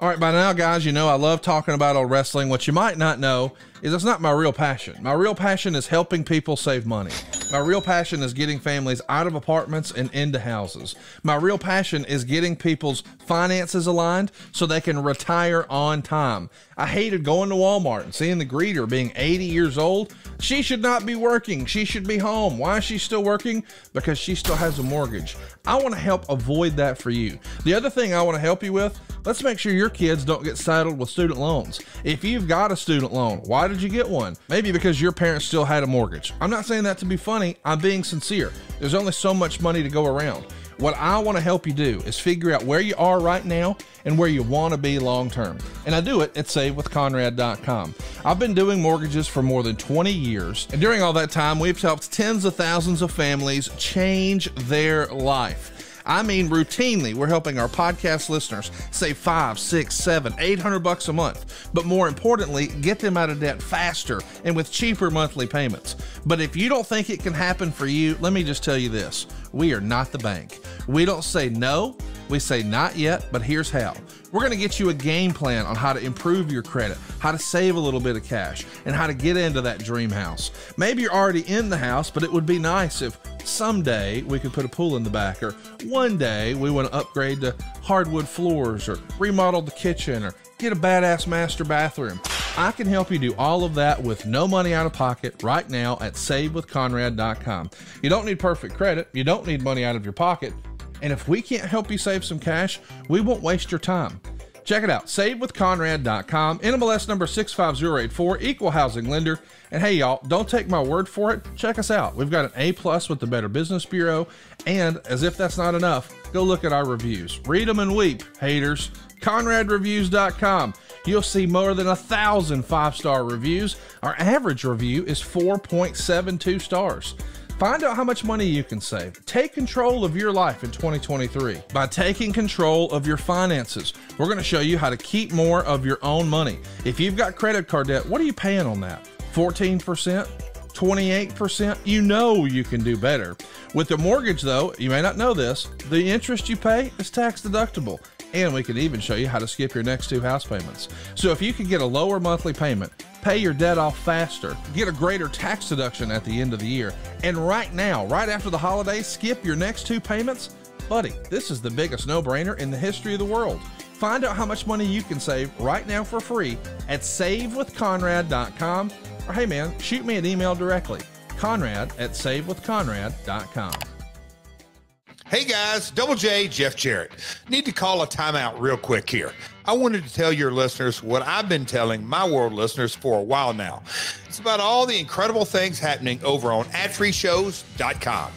All right, by now, guys, you know I love talking about old wrestling. What you might not know is it's not my real passion. My real passion is helping people save money. My real passion is getting families out of apartments and into houses. My real passion is getting people's finances aligned so they can retire on time. I hated going to Walmart and seeing the greeter being 80 years old. She should not be working. She should be home. Why is she still working? Because she still has a mortgage. I want to help avoid that for you. The other thing I want to help you with, let's make sure your kids don't get saddled with student loans. If you've got a student loan, why did you get one? Maybe because your parents still had a mortgage. I'm not saying that to be funny. I'm being sincere. There's only so much money to go around. What I want to help you do is figure out where you are right now and where you want to be long term. And I do it at SaveWithConrad.com. I've been doing mortgages for more than 20 years. And during all that time, we've helped tens of thousands of families change their life. I mean, routinely, we're helping our podcast listeners save $500, $600, $700, $800 a month. But more importantly, get them out of debt faster and with cheaper monthly payments. But if you don't think it can happen for you, let me just tell you this. We are not the bank. We don't say no. We say not yet, but here's how. We're going to get you a game plan on how to improve your credit, how to save a little bit of cash, and how to get into that dream house. Maybe you're already in the house, but it would be nice if someday we could put a pool in the back, or one day we want to upgrade to hardwood floors, or remodel the kitchen, or get a badass master bathroom. I can help you do all of that with no money out of pocket right now at SaveWithConrad.com. You don't need perfect credit. You don't need money out of your pocket. And if we can't help you save some cash, we won't waste your time. Check it out, SaveWithConrad.com, NMLS number 65084, equal housing lender. And hey, y'all, don't take my word for it. Check us out. We've got an A+ with the Better Business Bureau. And as if that's not enough, go look at our reviews. Read them and weep, haters. ConradReviews.com. You'll see more than 1,000 5-star reviews. Our average review is 4.72 stars. Find out how much money you can save. Take control of your life in 2023 by taking control of your finances. We're going to show you how to keep more of your own money. If you've got credit card debt, what are you paying on that? 14%? 28%? You know you can do better. With the mortgage, though, you may not know this, the interest you pay is tax deductible. And we can even show you how to skip your next 2 house payments. So if you can get a lower monthly payment, pay your debt off faster, get a greater tax deduction at the end of the year, and right now, right after the holidays, skip your next 2 payments, buddy, this is the biggest no-brainer in the history of the world. Find out how much money you can save right now for free at SaveWithConrad.com, or hey man, shoot me an email directly, Conrad@SaveWithConrad.com. Hey guys, Double J, Jeff Jarrett. Need to call a timeout real quick here. I wanted to tell your listeners what I've been telling my world listeners for a while now. It's about all the incredible things happening over on adfreeshows.com.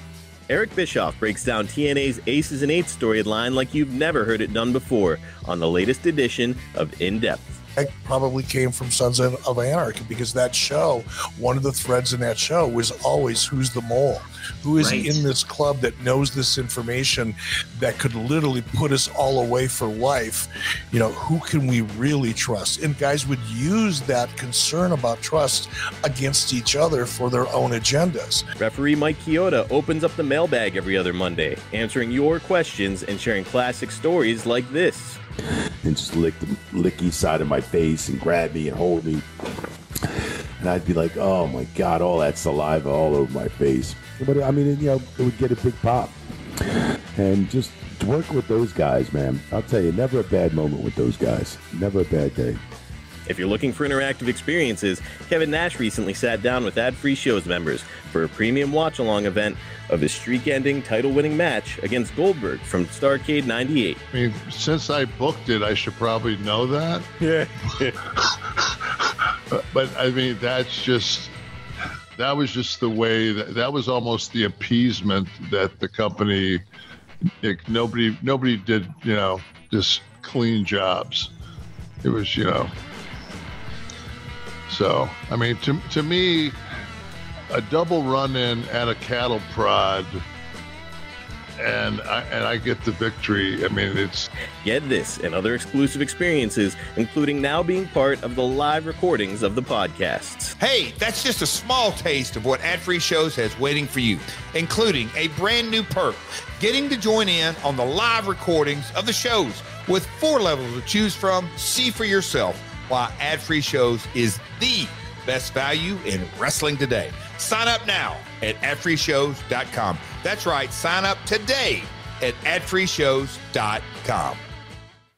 Eric Bischoff breaks down TNA's Aces and Eights storyline like you've never heard it done before on the latest edition of In Depth. That probably came from Sons of Anarchy, because that show, one of the threads in that show was always who's the mole? Who is in this club that knows this information that could literally put us all away for life? You know, who can we really trust? And guys would use that concern about trust against each other for their own agendas. Referee Mike Chioda opens up the mailbag every other Monday, answering your questions and sharing classic stories like this. And just lick each side of my face and grab me and hold me. And I'd be like, oh my God, all that saliva all over my face. But I mean, you know, it would get a big pop. And just work with those guys, man. I'll tell you, never a bad moment with those guys. Never a bad day. If you're looking for interactive experiences, Kevin Nash recently sat down with Ad-Free Shows members for a premium watch-along event of his streak-ending, title-winning match against Goldberg from Starrcade 98. I mean, since I booked it, I should probably know that. Yeah. But I mean, that was just the way that was almost the appeasement that the company, like, nobody did, you know, just clean jobs. It was, you know. So, I mean, to me, a double run-in at a cattle prod and I get the victory. I mean, it's Get this and other exclusive experiences, including now being part of the live recordings of the podcasts. Hey, that's just a small taste of what Ad-Free Shows has waiting for you, including a brand new perk, getting to join in on the live recordings of the shows with 4 levels to choose from. See for yourself why Ad-Free Shows is the best value in wrestling today. Sign up now at adfreeshows.com. That's right, sign up today at adfreeshows.com.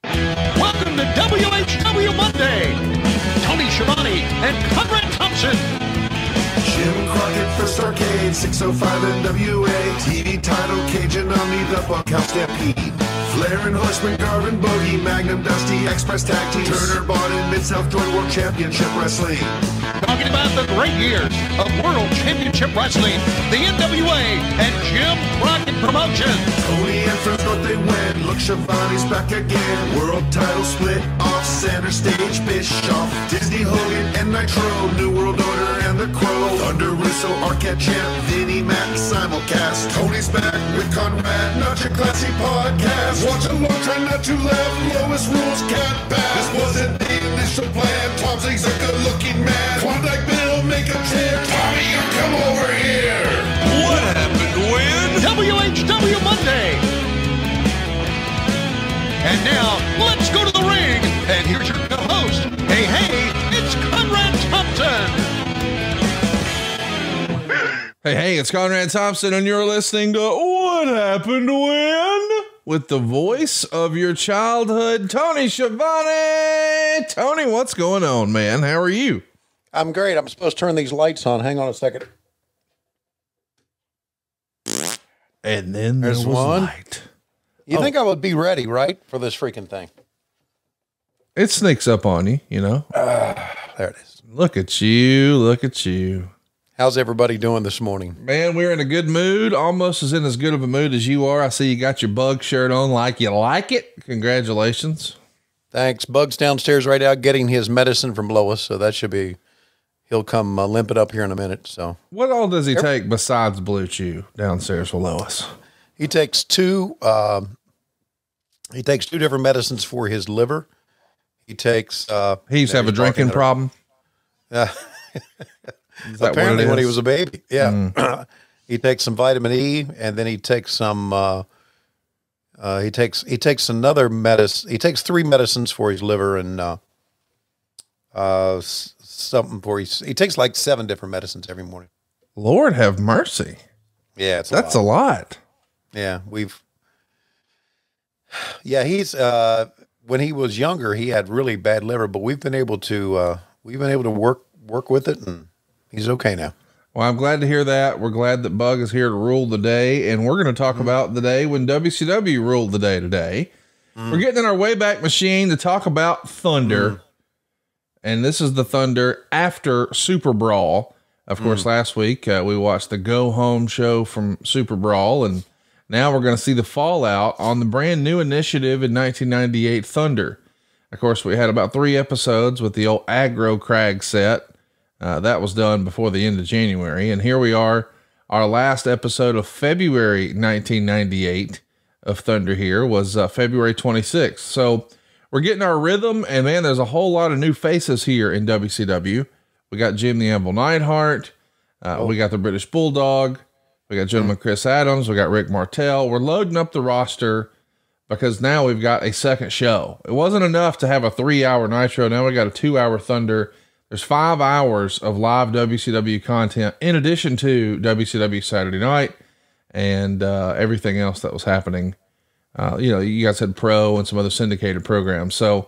Welcome to WHW Monday. Tony Schiavone and Conrad Thompson. Jim Crockett, First Arcade, 605 NWA, TV title, Cajun Omni, the Bunkhouse Stampede. Flair and Horseman, Garvin, Bogey, Magnum, Dusty, Express Tag Team, Turner, Barton, Mid-South Joint World Championship Wrestling. Talking about the great years of World Championship Wrestling, the NWA, and Jim Crockett Promotions. Tony and Friends, North they win. Look, Schiavone's back again. World title split off center stage. Bischoff, Disney, Hogan, and Nitro. New World Order and the Crow. Thunder, Russo, Arquette, Champ, Vinnie, Mac, simulcast. Tony's back with Conrad, not your classy podcast. Watch along, try not to laugh. Lowest rules can't pass. This wasn't the initial plan. Tom's a good-looking man. Klondike Bill, make a tip. Tommy, you come over here. What happened when? WHW Monday. And now, let's go to the ring. And here's your co-host. Hey, it's Conrad Thompson. Hey, it's Conrad Thompson, and you're listening to What Happened When? With the voice of your childhood, Tony Schiavone. Tony, what's going on, man? How are you? I'm great. I'm supposed to turn these lights on. Hang on a second. And then There's there was one. light. You think I would be ready, right, for this freaking thing? It sneaks up on you, you know. There it is. Look at you. Look at you. How's everybody doing this morning? Man, we're in a good mood, almost as good of a mood as you are. I see you got your Bug shirt on like you like it. Congratulations. Thanks. Bug's downstairs right now getting his medicine from Lois, so that should be, he'll come limping up here in a minute. So, what all does he take besides Blue Chew downstairs with Lois? He takes two different medicines for his liver. He takes, he used to have a drinking problem. Apparently when he was a baby. Yeah. He takes some vitamin E, and then he takes some, he takes another medicine. He takes 3 medicines for his liver and, something for he takes like 7 different medicines every morning. Lord have mercy. Yeah. That's a lot. Yeah. He's, when he was younger, he had really bad liver, but we've been able to work with it, and he's okay now. Well, I'm glad to hear that. We're glad that Bug is here to rule the day, and we're going to talk about the day when WCW ruled the day today. We're getting in our Wayback Machine to talk about Thunder, and this is the Thunder after Super Brawl. Of course, last week we watched the Go Home show from Super Brawl, and now we're going to see the fallout on the brand new initiative in 1998 Thunder. Of course, we had about 3 episodes with the old Aggro Crag set. That was done before the end of January. And here we are, our last episode of February 1998 of Thunder here was February 26th. So we're getting our rhythm, and man, there's a whole lot of new faces here in WCW. We got Jim the Anvil Neidhart. We got the British Bulldog. We got Gentleman Chris Adams. We got Rick Martel. We're loading up the roster because now we've got a second show. It wasn't enough to have a 3-hour Nitro. Now we got a 2-hour Thunder. There's 5 hours of live WCW content in addition to WCW Saturday Night and everything else that was happening. You guys had Pro and some other syndicated programs. So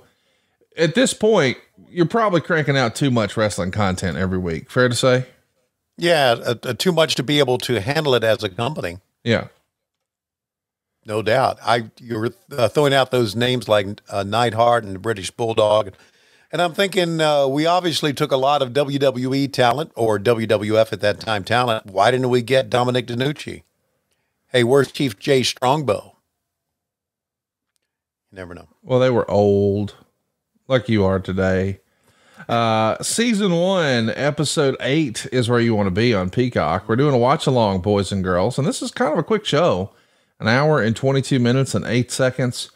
at this point, you're probably cranking out too much wrestling content every week. Fair to say? Yeah, too much to be able to handle it as a company. Yeah. No doubt. You were throwing out those names like Neidhart and the British Bulldog. And I'm thinking we obviously took a lot of WWE talent, or WWF at that time talent. Why didn't we get Dominic DeNucci? Hey, where's Chief Jay Strongbow? You never know. Well, they were old, like you are today. Season 1, episode 8 is where you want to be on Peacock. We're doing a watch along, boys and girls, and this is kind of a quick show. an hour and 22 minutes and 8 seconds.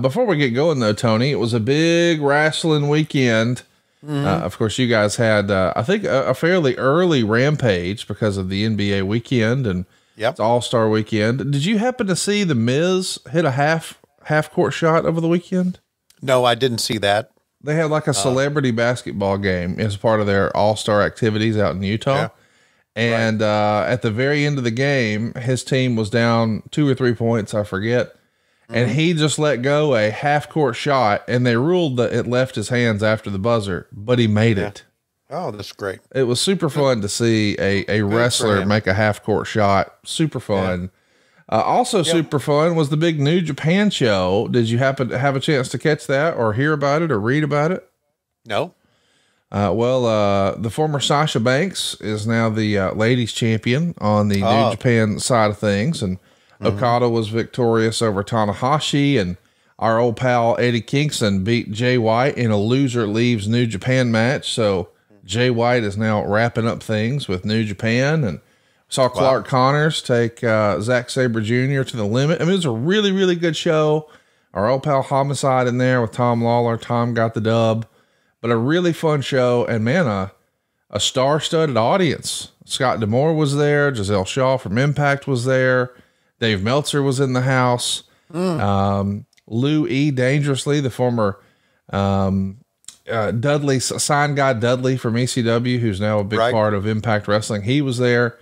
Before we get going though, Tony, it was a big wrestling weekend. Of course, you guys had, I think, a fairly early Rampage because of the NBA weekend and it's All-Star weekend. Did you happen to see The Miz hit a half court shot over the weekend? No, I didn't see that. They had like a celebrity basketball game as part of their All-Star activities out in Utah. Yeah. And at the very end of the game, his team was down 2 or 3 points, I forget. And he just let go a half court shot, and they ruled that it left his hands after the buzzer, but he made it. Oh, that's great. It was super fun to see a wrestler make a half court shot. Super fun. Also super fun was the big New Japan show. Did you happen to have a chance to catch that or hear about it or read about it? No. The former Sasha Banks is now the ladies champion on the New Japan side of things. And Okada was victorious over Tanahashi, and our old pal Eddie Kingston beat Jay White in a loser leaves New Japan match. So Jay White is now wrapping up things with New Japan, and saw Clark Connors take Zack Sabre Jr. to the limit. I mean, it was a really, really good show. Our old pal Homicide in there with Tom Lawler. Tom got the dub, but a really fun show. And man, a star-studded audience. Scott D'Amore was there. Giselle Shaw from Impact was there. Dave Meltzer was in the house. Lou E. Dangerously, the former Dudley, sign guy Dudley from ECW, who's now a big part of Impact Wrestling. He was there,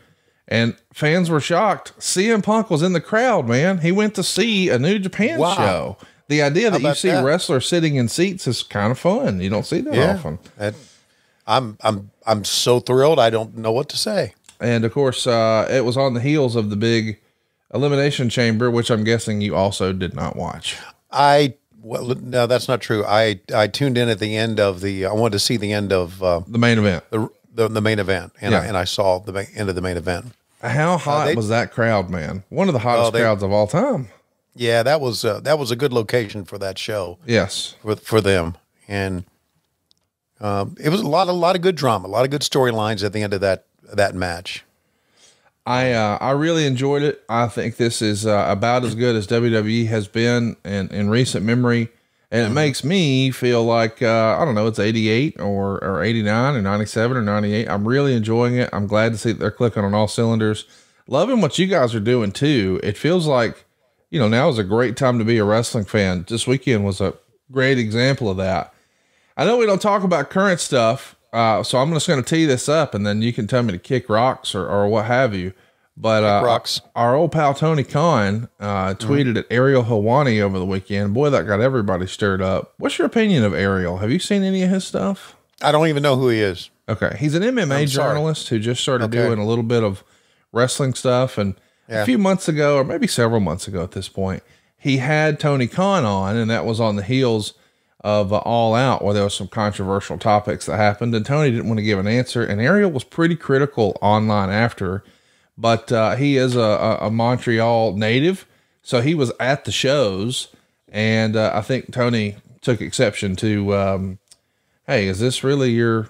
and fans were shocked. CM Punk was in the crowd, man. He went to see a New Japan show. The idea that you see wrestlers sitting in seats is kind of fun. You don't see that often. I'm so thrilled. I don't know what to say. And of course, it was on the heels of the big Elimination Chamber, which I'm guessing you also did not watch. Well, no, that's not true. I tuned in at the end of I wanted to see the end of the main event, the main event. And I saw the end of the main event. How hot was that crowd, man? One of the hottest crowds of all time. Yeah, that was a good location for that show. Yes. For them. And it was a lot of good drama, a lot of good storylines at the end of that match. I really enjoyed it. I think this is about as good as WWE has been in recent memory. And it makes me feel like, I don't know, it's 88 or 89 or 97 or 98. I'm really enjoying it. I'm glad to see that they're clicking on all cylinders. Loving what you guys are doing too. It feels like, now is a great time to be a wrestling fan. This weekend was a great example of that. I know we don't talk about current stuff, so I'm just going to tee this up, and then you can tell me to kick rocks or what have you. But our old pal Tony Khan tweeted at Ariel Helwani over the weekend. Boy, that got everybody stirred up. What's your opinion of Ariel? Have you seen any of his stuff? I don't even know who he is. Okay. He's an MMA journalist who just started doing a little bit of wrestling stuff. And a few months ago, or maybe several months ago at this point, he had Tony Khan on, and that was on the heels of All Out, where there was some controversial topics that happened, and Tony didn't want to give an answer, and Ariel was pretty critical online after, but he is a Montreal native, so he was at the shows, and I think Tony took exception to, hey, is this really your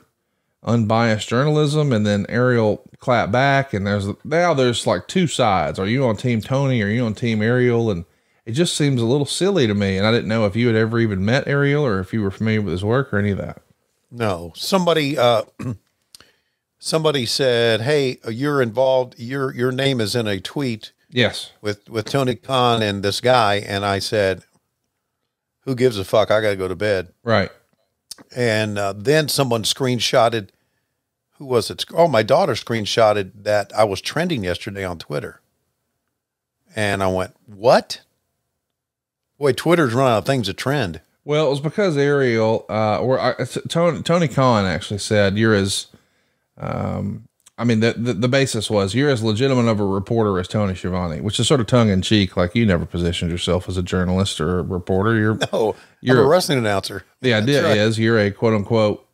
unbiased journalism? And then Ariel clapped back, and there's like two sides. Are you on Team Tony? Or are you on Team Ariel? And it just seems a little silly to me. And I didn't know if you had ever even met Ariel or if you were familiar with his work or any of that. No, somebody said, hey, you're involved. Your name is in a tweet. Yes. With Tony Khan and this guy. And I said, who gives a fuck? I got to go to bed. Right. And then someone screenshotted, who was it? Oh, my daughter screenshotted that I was trending yesterday on Twitter. And I went, what? Boy, Twitter's running out of things to trend. Well, it was because Ariel, Tony Khan actually said, you're as, the basis was you're as legitimate of a reporter as Tony Schiavone, which is sort of tongue in cheek. Like, you never positioned yourself as a journalist or a reporter. You're a wrestling announcer. The idea is you're a quote unquote,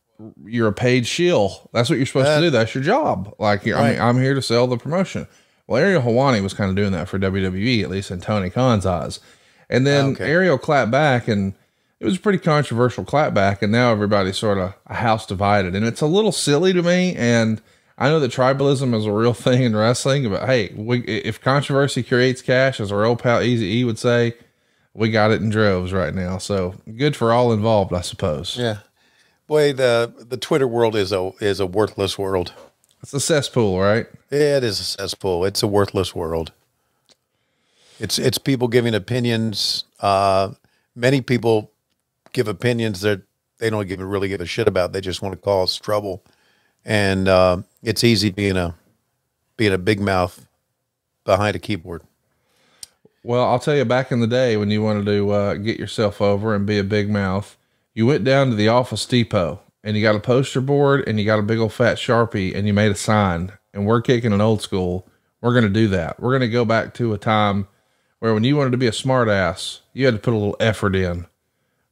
you're a paid shill. That's what you're supposed to do. That's your job. Like, I'm here to sell the promotion. Well, Ariel Helwani was kind of doing that for WWE, at least in Tony Khan's eyes. And then Ariel clapped back, and it was a pretty controversial clapback. And now everybody's sort of a house divided, and it's a little silly to me. And I know that tribalism is a real thing in wrestling, but hey, if controversy creates cash, as our old pal Easy E would say, we got it in droves right now. So good for all involved, I suppose. Yeah. Boy, the Twitter world is a worthless world. It's a cesspool, right? It is a cesspool. It's a worthless world. It's people giving opinions. Many people give opinions that they don't really give a shit about. They just want to cause trouble. And it's easy being a big mouth behind a keyboard. Well, I'll tell you, back in the day when you wanted to get yourself over and be a big mouth, you went down to the Office Depot and you got a poster board and you got a big old fat Sharpie and you made a sign. And we're kicking an old school. We're going to do that. We're going to go back to a time where when you wanted to be a smart ass, you had to put a little effort in.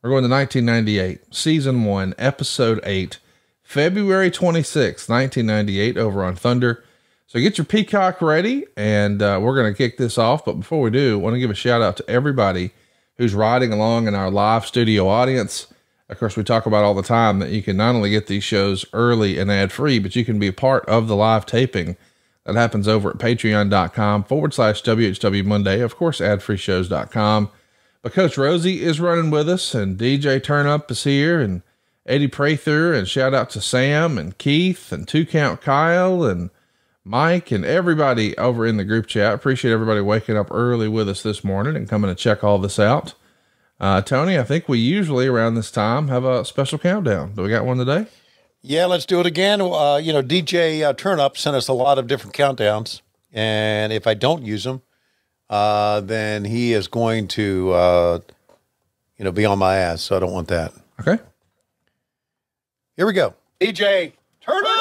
We're going to 1998, season 1, episode 8. February 26th, 1998, over on Thunder. So get your peacock ready, and we're going to kick this off. But before we do, I want to give a shout out to everybody who's riding along in our live studio audience. Of course, we talk about all the time that you can not only get these shows early and ad-free, but you can be a part of the live taping that happens over at patreon.com/WHW Monday. Of course, adfreeshows.com. But Coach Rosie is running with us, and DJ Turnup is here, and Eddie Prather, and shout out to Sam and Keith and 2 Count Kyle and Mike and everybody over in the group chat. Appreciate everybody waking up early with us this morning and coming to check all this out. Tony, I think we usually around this time have a special countdown. Do we got one today? Yeah, let's do it again. DJ Turnup sent us a lot of different countdowns, and if I don't use them, then he is going to, be on my ass. So I don't want that. Okay. Here we go. DJ, turn up!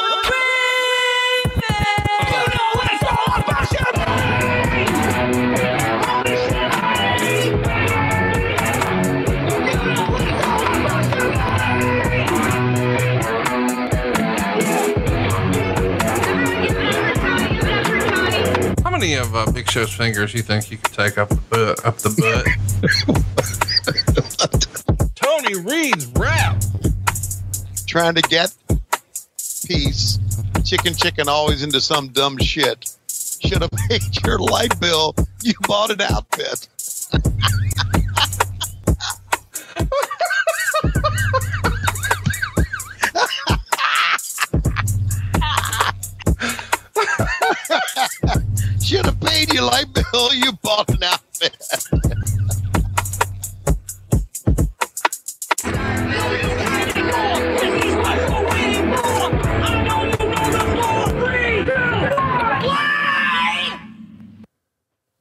How many of Big Show's fingers you think you could take up the butt? Tony Reed's rap. Trying to get peace. Chicken always into some dumb shit. Should have paid your light bill. You bought an outfit. Should have paid your light bill. You bought an outfit.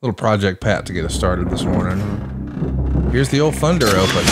Little Project Pat to get us started this morning. Here's the old Thunder open.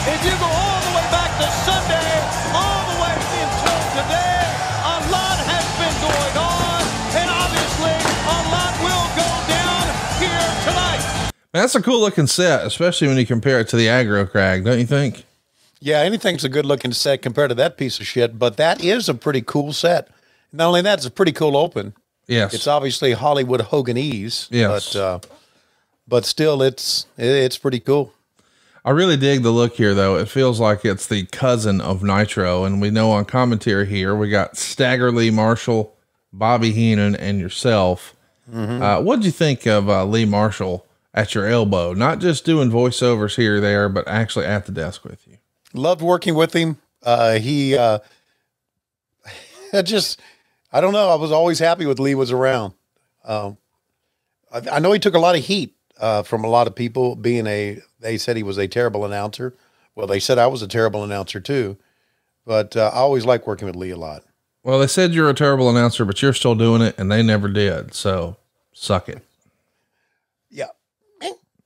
If you go all the way back to Sunday, all the way until today, a lot has been going on, and obviously a lot will go down here tonight. Man, that's a cool looking set, especially when you compare it to the aggro crag, don't you think? Yeah, anything's a good looking set compared to that piece of shit, but that is a pretty cool set. Not only that, it's a pretty cool open. Yes. It's obviously Hollywood Hoganese, yes. But still it's pretty cool. I really dig the look here, though. It feels like it's the cousin of Nitro, and we know on commentary here we got Stagger Lee Marshall, Bobby Heenan, and yourself. Mm-hmm. What'd you think of Lee Marshall at your elbow? Not just doing voiceovers here or there, but actually at the desk with you. Loved working with him. I don't know. I was always happy with Lee was around. I know he took a lot of heat from a lot of people they said he was a terrible announcer. Well, they said I was a terrible announcer too, but I always liked working with Lee a lot. Well, they said you're a terrible announcer, but you're still doing it, and they never did. So suck it. Yeah.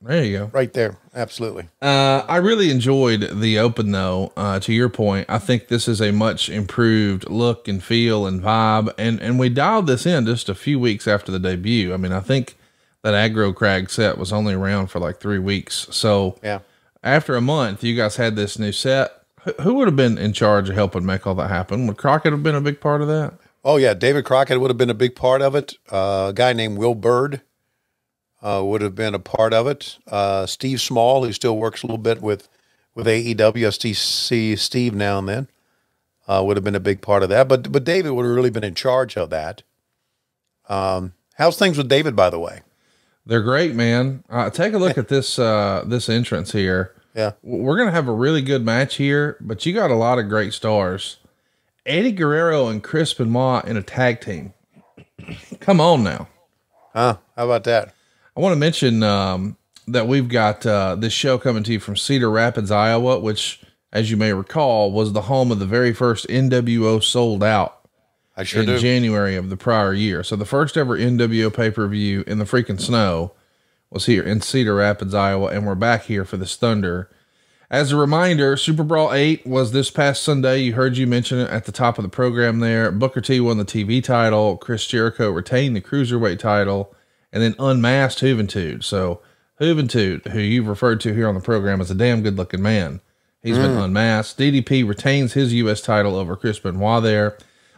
There you go. Right there. Absolutely. I really enjoyed the open though. To your point, I think this is a much improved look and feel and vibe. And we dialed this in just a few weeks after the debut. I mean, I think that Aggro Crag set was only around for like 3 weeks. So yeah, after a month, you guys had this new set. Who would have been in charge of helping make all that happen? Would Crockett have been a big part of that? Oh yeah. David Crockett would have been a big part of it. A guy named Will Bird would have been a part of it. Steve Small, who still works a little bit with AEW. I see Steve now and then, would have been a big part of that. But David would have really been in charge of that. How's things with David, by the way? They're great, man. Take a look at this this entrance here. Yeah, we're gonna have a really good match here, but you got a lot of great stars. Eddie Guerrero and Chris Benoit in a tag team. Come on now. How about that? I want to mention that we've got this show coming to you from Cedar Rapids, Iowa, which, as you may recall, was the home of the very first NWO Sold Out. I sure in do. January of the prior year. So the first ever NWO pay-per-view in the freaking snow was here in Cedar Rapids, Iowa, and we're back here for this Thunder. As a reminder, Super Brawl 8 was this past Sunday. You heard you mention it at the top of the program there. Booker T won the TV title. Chris Jericho retained the Cruiserweight title, and then unmasked Juventud. So Juventud, who you've referred to here on the program, is a damn good-looking man. He's been unmasked. DDP retains his U.S. title over Chris Benoit there.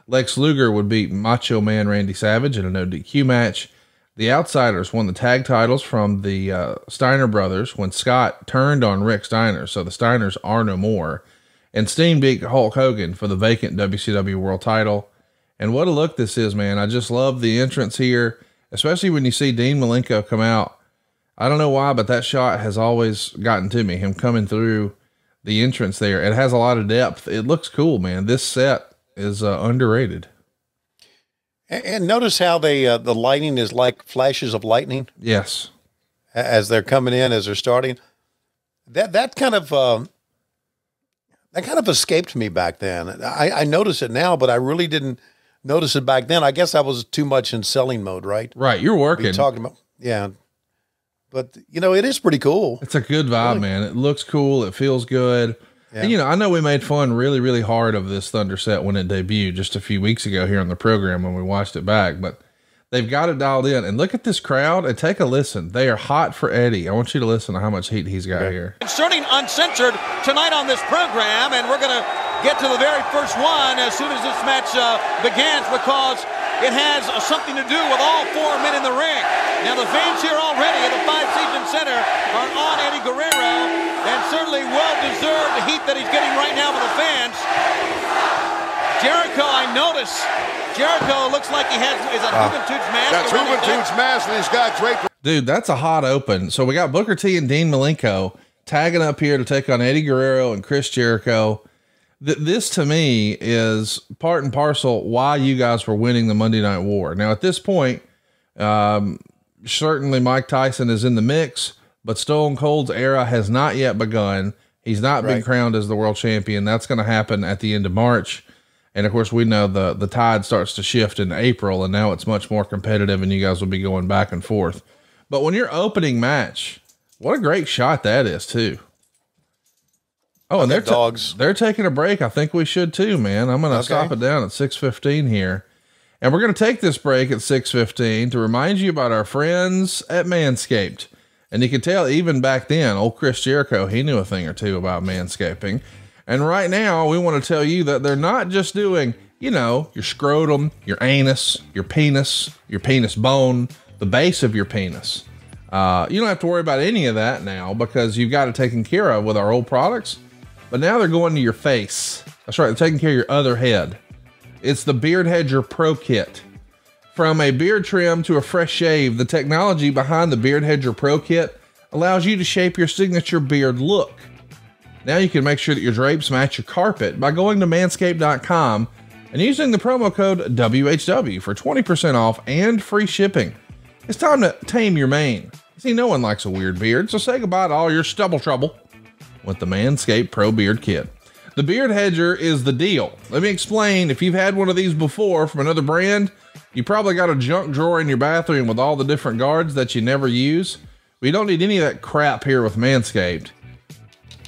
Lex Luger would beat Macho Man Randy Savage in a no DQ match. The Outsiders won the tag titles from the Steiner brothers when Scott turned on Rick Steiner. So the Steiners are no more. And Steen beat Hulk Hogan for the vacant WCW World title. And what a look this is, man. I just love the entrance here, especially when you see Dean Malenko come out. I don't know why, but that shot has always gotten to me, him coming through the entrance there. It has a lot of depth. It looks cool, man. This set is underrated. And notice how they the lighting is like flashes of lightning. Yes, as they're coming in, as they're starting. That kind of escaped me back then. I notice it now, but I really didn't notice it back then. I guess I was too much in selling mode, right? Right, you're working. You're talking about, yeah. But you know, it is pretty cool. It's a good vibe, really. Man. It looks cool. It feels good. Yeah. And, you know, I know we made fun really, really hard of this Thunder set when it debuted just a few weeks ago here on the program when we watched it back, but they've got it dialed in. And look at this crowd and take a listen. They are hot for Eddie. I want you to listen to how much heat he's got here. Inserting uncensored tonight on this program, and we're going to get to the very first one as soon as this match begins, because it has something to do with all 4 men in the ring. Now the fans here already at the Five Seasons Center are on Eddie Guerrero, and certainly well-deserved the heat that he's getting right now with the fans. Jericho, I notice, Jericho looks like he has, is that Juventud's mask? That's Juventud's mask, and he's got draped. Dude, that's a hot open. So we got Booker T and Dean Malenko tagging up here to take on Eddie Guerrero and Chris Jericho. This to me is part and parcel why you guys were winning the Monday Night War. Now at this point, certainly Mike Tyson is in the mix, but Stone Cold's era has not yet begun. He's not been crowned as the world champion. That's going to happen at the end of March. And of course we know the tide starts to shift in April, and now it's much more competitive and you guys will be going back and forth. But when you're opening match, what a great shot that is too. Oh, and they're taking a break. I think we should too, man. I'm going to stop it down at 6:15 here. And we're going to take this break at 6:15 to remind you about our friends at Manscaped. And you can tell even back then, old Chris Jericho, he knew a thing or two about manscaping. And right now we want to tell you that they're not just doing, you know, your scrotum, your anus, your penis bone, the base of your penis. You don't have to worry about any of that now because you've got it taken care of with our old products. But now they're going to your face. That's right. They're taking care of your other head. It's the Beard Hedger Pro Kit. From a beard trim to a fresh shave, the technology behind the Beard Hedger Pro Kit allows you to shape your signature beard look. Now you can make sure that your drapes match your carpet by going to manscaped.com and using the promo code WHW for 20% off and free shipping. It's time to tame your mane. See, no one likes a weird beard, so say goodbye to all your stubble trouble with the Manscaped Pro Beard Kit. The Beard Hedger is the deal. Let me explain. If you've had one of these before from another brand, you probably got a junk drawer in your bathroom with all the different guards that you never use. We don't need any of that crap here with Manscaped.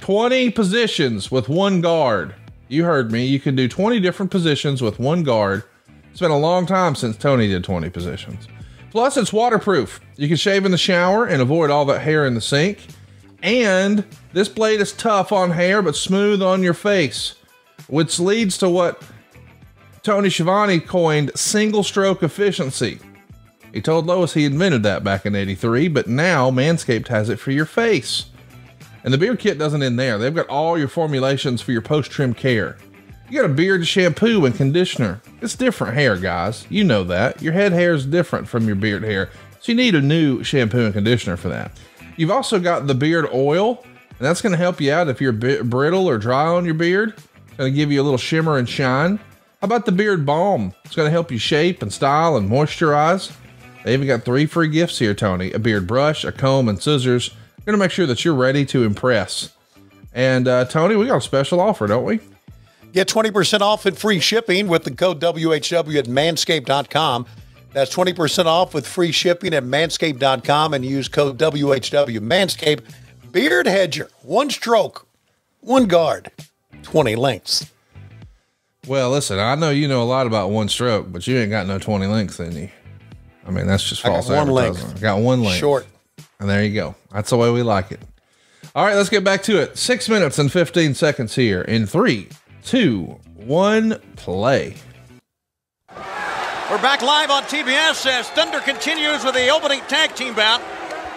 20 positions with one guard. You heard me. You can do 20 different positions with one guard. It's been a long time since Tony did 20 positions. Plus, it's waterproof. You can shave in the shower and avoid all that hair in the sink. And this blade is tough on hair, but smooth on your face, which leads to what Tony Schiavone coined single stroke efficiency. He told Lois he invented that back in '83, but now Manscaped has it for your face. And the beard kit doesn't end there. They've got all your formulations for your post-trim care. You got a beard shampoo and conditioner. It's different hair, guys. You know that. Your head hair is different from your beard hair, so you need a new shampoo and conditioner for that. You've also got the beard oil, and that's going to help you out if you're brittle or dry on your beard. It's going to give you a little shimmer and shine. How about the beard balm? It's going to help you shape and style and moisturize. They even got 3 free gifts here, Tony. A beard brush, a comb, and scissors. Going to make sure that you're ready to impress. And Tony, we got a special offer, don't we? Get 20% off and free shipping with the code WHW at manscaped.com. That's 20% off with free shipping at manscaped.com and use code WHW. Manscaped Beard Hedger. One stroke, one guard, 20 lengths. Well, listen, I know you know a lot about one stroke, but you ain't got no 20 lengths in you. I mean, that's just false advertising. I got one length. Short. And there you go. That's the way we like it. All right, let's get back to it. 6 minutes and 15 seconds here in 3, 2, 1, play. We're back live on TBS as Thunder continues with the opening tag team bout.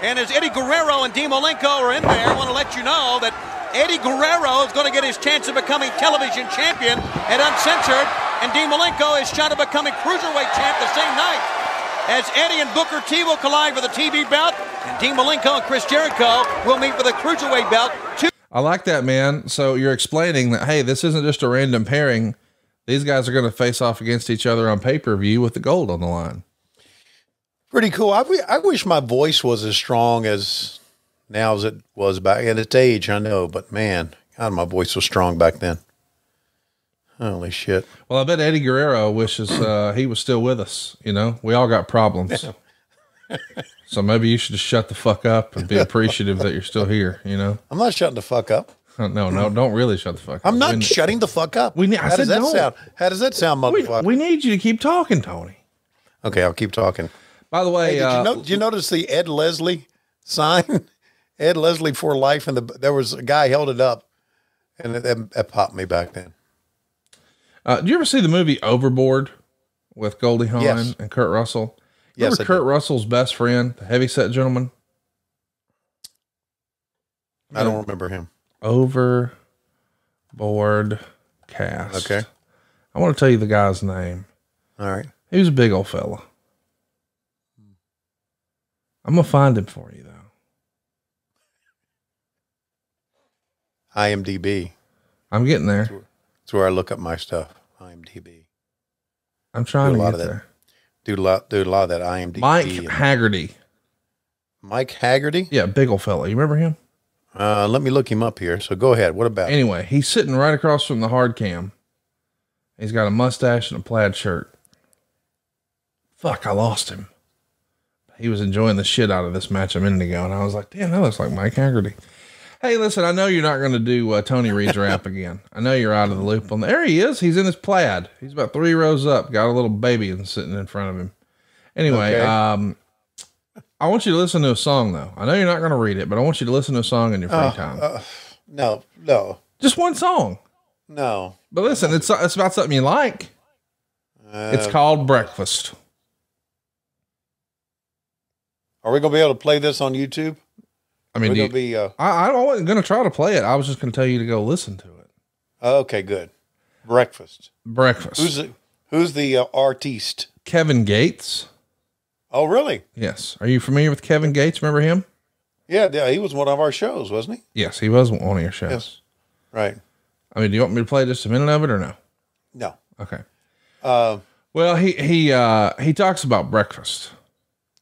And as Eddie Guerrero and Dean Malenko are in there, I want to let you know that Eddie Guerrero is going to get his chance of becoming television champion at Uncensored. And Dean Malenko is shot at becoming cruiserweight champ the same night. As Eddie and Booker T will collide for the TV bout. And Dean Malenko and Chris Jericho will meet for the cruiserweight bout. I like that, man. So you're explaining that, hey, this isn't just a random pairing. These guys are going to face off against each other on pay-per-view with the gold on the line. Pretty cool. I wish my voice was as strong as now as it was back at its age, I know. But, man, God, my voice was strong back then. Holy shit. Well, I bet Eddie Guerrero wishes he was still with us. You know, we all got problems. Yeah. So maybe you should just shut the fuck up and be appreciative that you're still here, you know? I'm not shutting the fuck up. No, don't really shut the fuck up. I'm not shutting the fuck up. How does that sound? How does that sound, motherfucker? We need you to keep talking, Tony. Okay, I'll keep talking. By the way, hey, did you notice the Ed Leslie sign? Ed Leslie for life, and there was a guy held it up, and that popped me back then. Did you ever see the movie Overboard with Goldie Hawn and Kurt Russell? Remember Kurt Russell's best friend, the heavyset gentleman? I don't remember him. Overboard cast. Okay. I want to tell you the guy's name. All right. He was a big old fella. I'm going to find him for you, though. IMDb. I'm getting there. That's where I look up my stuff. IMDb. I'm trying to get there. Do a lot of that IMDb. Mike Haggerty. Mike Haggerty? Yeah, big old fella. You remember him? Let me look him up here. So go ahead. What about Anyway, he's sitting right across from the hard cam. He's got a mustache and a plaid shirt. Fuck, I lost him. He was enjoying the shit out of this match a minute ago, and I was like, damn, that looks like Mike Haggerty. Hey, listen, I know you're not going to do Tony Reed's rap again. I know you're out of the loop on there. He is. He's in his plaid. He's about 3 rows up. Got a little baby and sitting in front of him. Anyway, okay. I want you to listen to a song, though. I know you're not going to read it, but I want you to listen to a song in your free time. No. Just one song. No. But listen, it's about something you like. It's called Breakfast. Are we going to be able to play this on YouTube? I mean, I wasn't going to try to play it. I was just going to tell you to go listen to it. Okay, good. Breakfast. Who's the artiste? Kevin Gates. Oh, really? Yes. Are you familiar with Kevin Gates? Remember him? Yeah, he was one of our shows, wasn't he? Yes, he was one of your shows. Yes. Right. I mean, do you want me to play just a minute of it or no? No. Okay. Well, he talks about breakfast.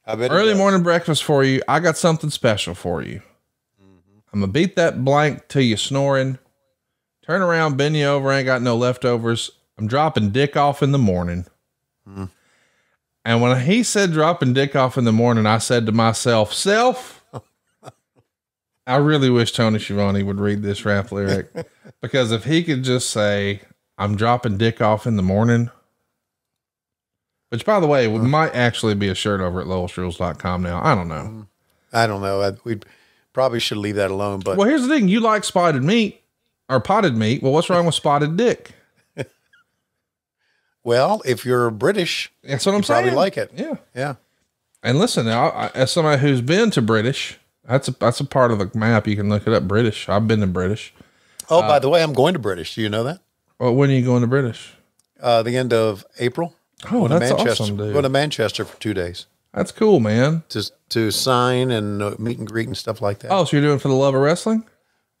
Early morning breakfast for you. I got something special for you. I'm gonna beat that blank till you snoring. Turn around, bend you over. Ain't got no leftovers. I'm dropping dick off in the morning. And when he said dropping dick off in the morning, I said to myself, I really wish Tony Schiavone would read this rap lyric, because if he could just say, I'm dropping dick off in the morning, which by the way, might actually be a shirt over at lowellstrules.com now. I don't know. I don't know. We probably should leave that alone, but well, here's the thing. You like spotted meat or potted meat. Well, what's wrong with spotted dick? Well, if you're British, that's what I'm saying. Probably like it. Yeah. Yeah. And listen, now, as somebody who's been to British, that's a part of the map. You can look it up. British. I've been to British. Oh, by the way, I'm going to British. Do you know that? Well, when are you going to British? The end of April. Oh, that's awesome, dude. Going to Manchester for 2 days. That's cool, man. To sign and meet and greet and stuff like that. Oh, so you're doing it for the love of wrestling?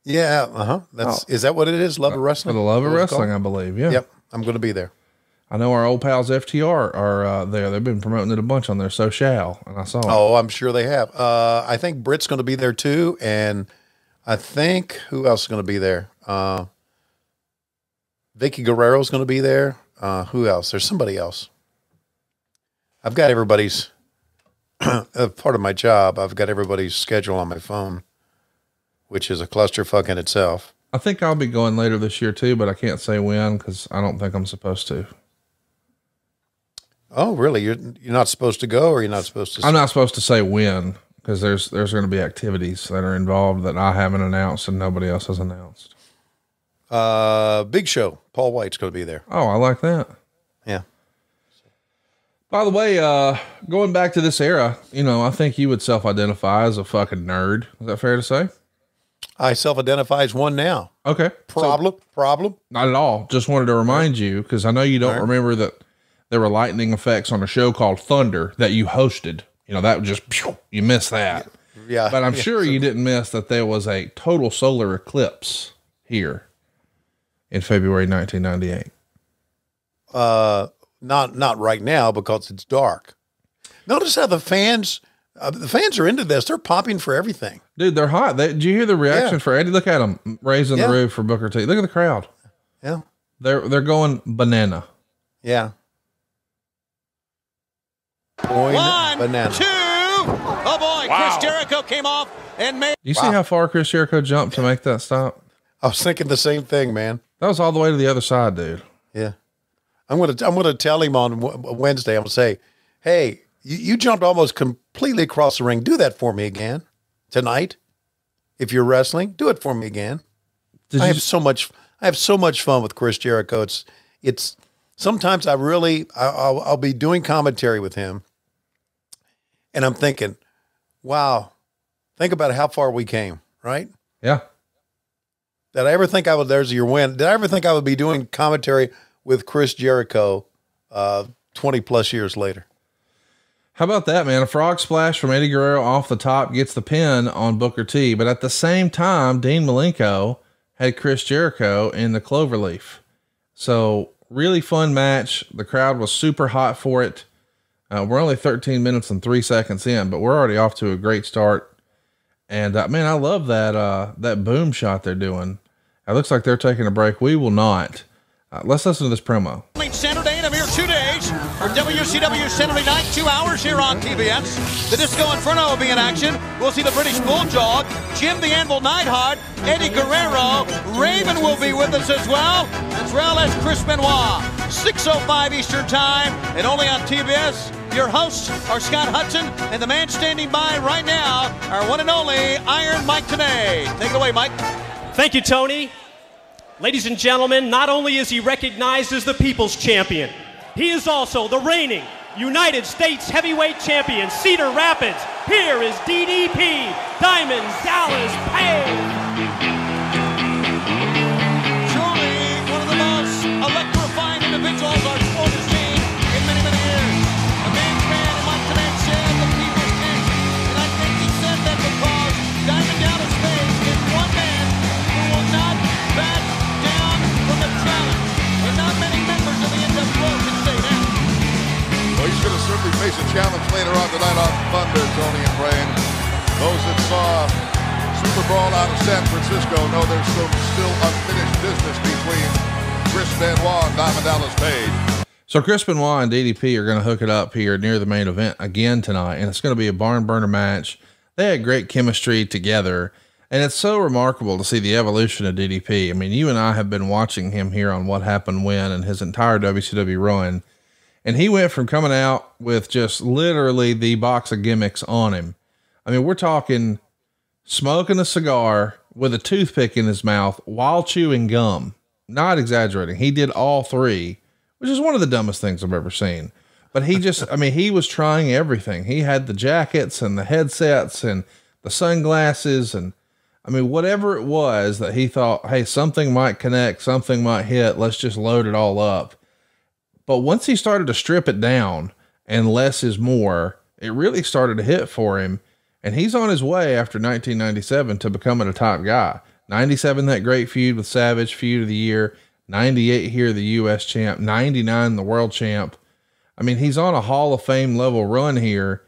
Yeah. Is that what it is? Love of wrestling? For the love of wrestling, I believe. Yeah. Yep. I'm going to be there. I know our old pals FTR are there. They've been promoting it a bunch on their social, and I saw it. Oh, I'm sure they have. I think Britt's going to be there too, and I think who else is going to be there? Vicky Guerrero's going to be there. Who else? There's somebody else. I've got everybody's part of my job. I've got everybody's schedule on my phone, which is a clusterfuck in itself. I think I'll be going later this year too, but I can't say when because I don't think I'm supposed to. Oh, really? You're not supposed to go, or you're not supposed to? I'm not supposed to say when because there's going to be activities that are involved that I haven't announced and nobody else has announced. Big Show. Paul White's going to be there. Oh, I like that. Yeah. By the way, going back to this era, I think you would self-identify as a fucking nerd. Is that fair to say? I self-identify as one now. Okay. Problem? Not at all. Just wanted to remind you, because I know you don't remember that there were lightning effects on a show called Thunder that you hosted. That just, you missed that. Yeah. But I'm sure you didn't miss that there was a total solar eclipse here in February 1998. Not right now because it's dark. Notice how the fans are into this. They're popping for everything. Dude, they're hot. Did you hear the reaction for Eddie? Look at them raising the roof for Booker T. Look at the crowd. Yeah. They're going banana. Yeah. Banana. 2. Oh boy, wow. Chris Jericho came off and made. You see how far Chris Jericho jumped to make that stop? I was thinking the same thing, man. That was all the way to the other side, dude. Yeah. I'm gonna tell him on Wednesday. I'm gonna say, hey, you jumped almost completely across the ring. Do that for me again tonight. If you're wrestling, do it for me again. I have so much fun with Chris Jericho. It's sometimes I'll be doing commentary with him, and I'm thinking, wow, think about how far we came, right? Yeah. Did I ever think there's your win. Did I ever think I would be doing commentary with Chris Jericho 20 plus years later? How about that, man? A frog splash from Eddie Guerrero off the top gets the pin on Booker T. But at the same time, Dean Malenko had Chris Jericho in the cloverleaf. So really fun match. The crowd was super hot for it. We're only 13 minutes and 3 seconds in, but we're already off to a great start. And man, I love that boom shot they're doing. It looks like they're taking a break. We will not. Let's listen to this promo. Saturday in a mere 2 days for WCW Saturday night, 2 hours here on TBS. The Disco Inferno will be in action. We'll see the British Bulldog, Jim the Anvil Neidhart, Eddie Guerrero, Raven will be with us as well as Chris Benoit. 6:05 Eastern Time, and only on TBS. Your hosts are Scott Hudson, and the man standing by right now, our one and only Iron Mike Tenay. Take it away, Mike. Thank you, Tony. Ladies and gentlemen, not only is he recognized as the People's Champion, he is also the reigning United States Heavyweight Champion, Cedar Rapids. Here is DDP, Diamond Dallas Page. Truly one of the most electrifying individuals our sport has seen in many, many years. A man's man, and Mike Tenay said the people's champion. And I think he said that because Diamond Dallas Page is one man who will not back down from the challenge. And not many members of the NWO can say There's a challenge later on tonight on Thunder, Tony and Brain. Those that saw Super Brawl out of San Francisco know there's some still unfinished business between Chris Benoit and Diamond Dallas Page. So Chris Benoit and DDP are going to hook it up here near the main event again tonight, and it's going to be a barn burner match. They had great chemistry together, and it's so remarkable to see the evolution of DDP. I mean, you and I have been watching him here on What Happened When and his entire WCW run, and he went from coming out with just literally the box of gimmicks on him. I mean, we're talking smoking a cigar with a toothpick in his mouth while chewing gum. Not exaggerating. He did all three, which is one of the dumbest things I've ever seen. But he just, I mean, he was trying everything. He had the jackets and the headsets and the sunglasses. And I mean, whatever it was that he thought, hey, something might connect, something might hit, let's just load it all up. But once he started to strip it down and less is more, it really started to hit for him. And he's on his way after 1997 to becoming a top guy. 97, that great feud with Savage, feud of the year. 98 here, the US champ. 99, the world champ. I mean, he's on a Hall of Fame level run here,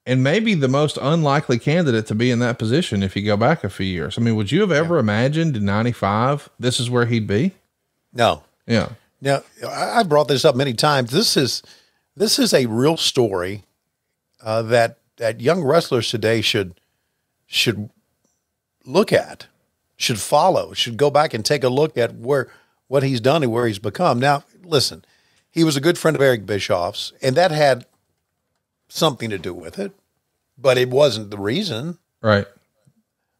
and maybe the most unlikely candidate to be in that position if you go back a few years. I mean, would you have ever imagined in 95 this is where he'd be? No. Yeah. Now, I brought this up many times. This is a real story that young wrestlers today should look at, should follow, should go back and take a look at what he's done and where he's become. Now, listen, he was a good friend of Eric Bischoff's, and that had something to do with it, but it wasn't the reason. Right.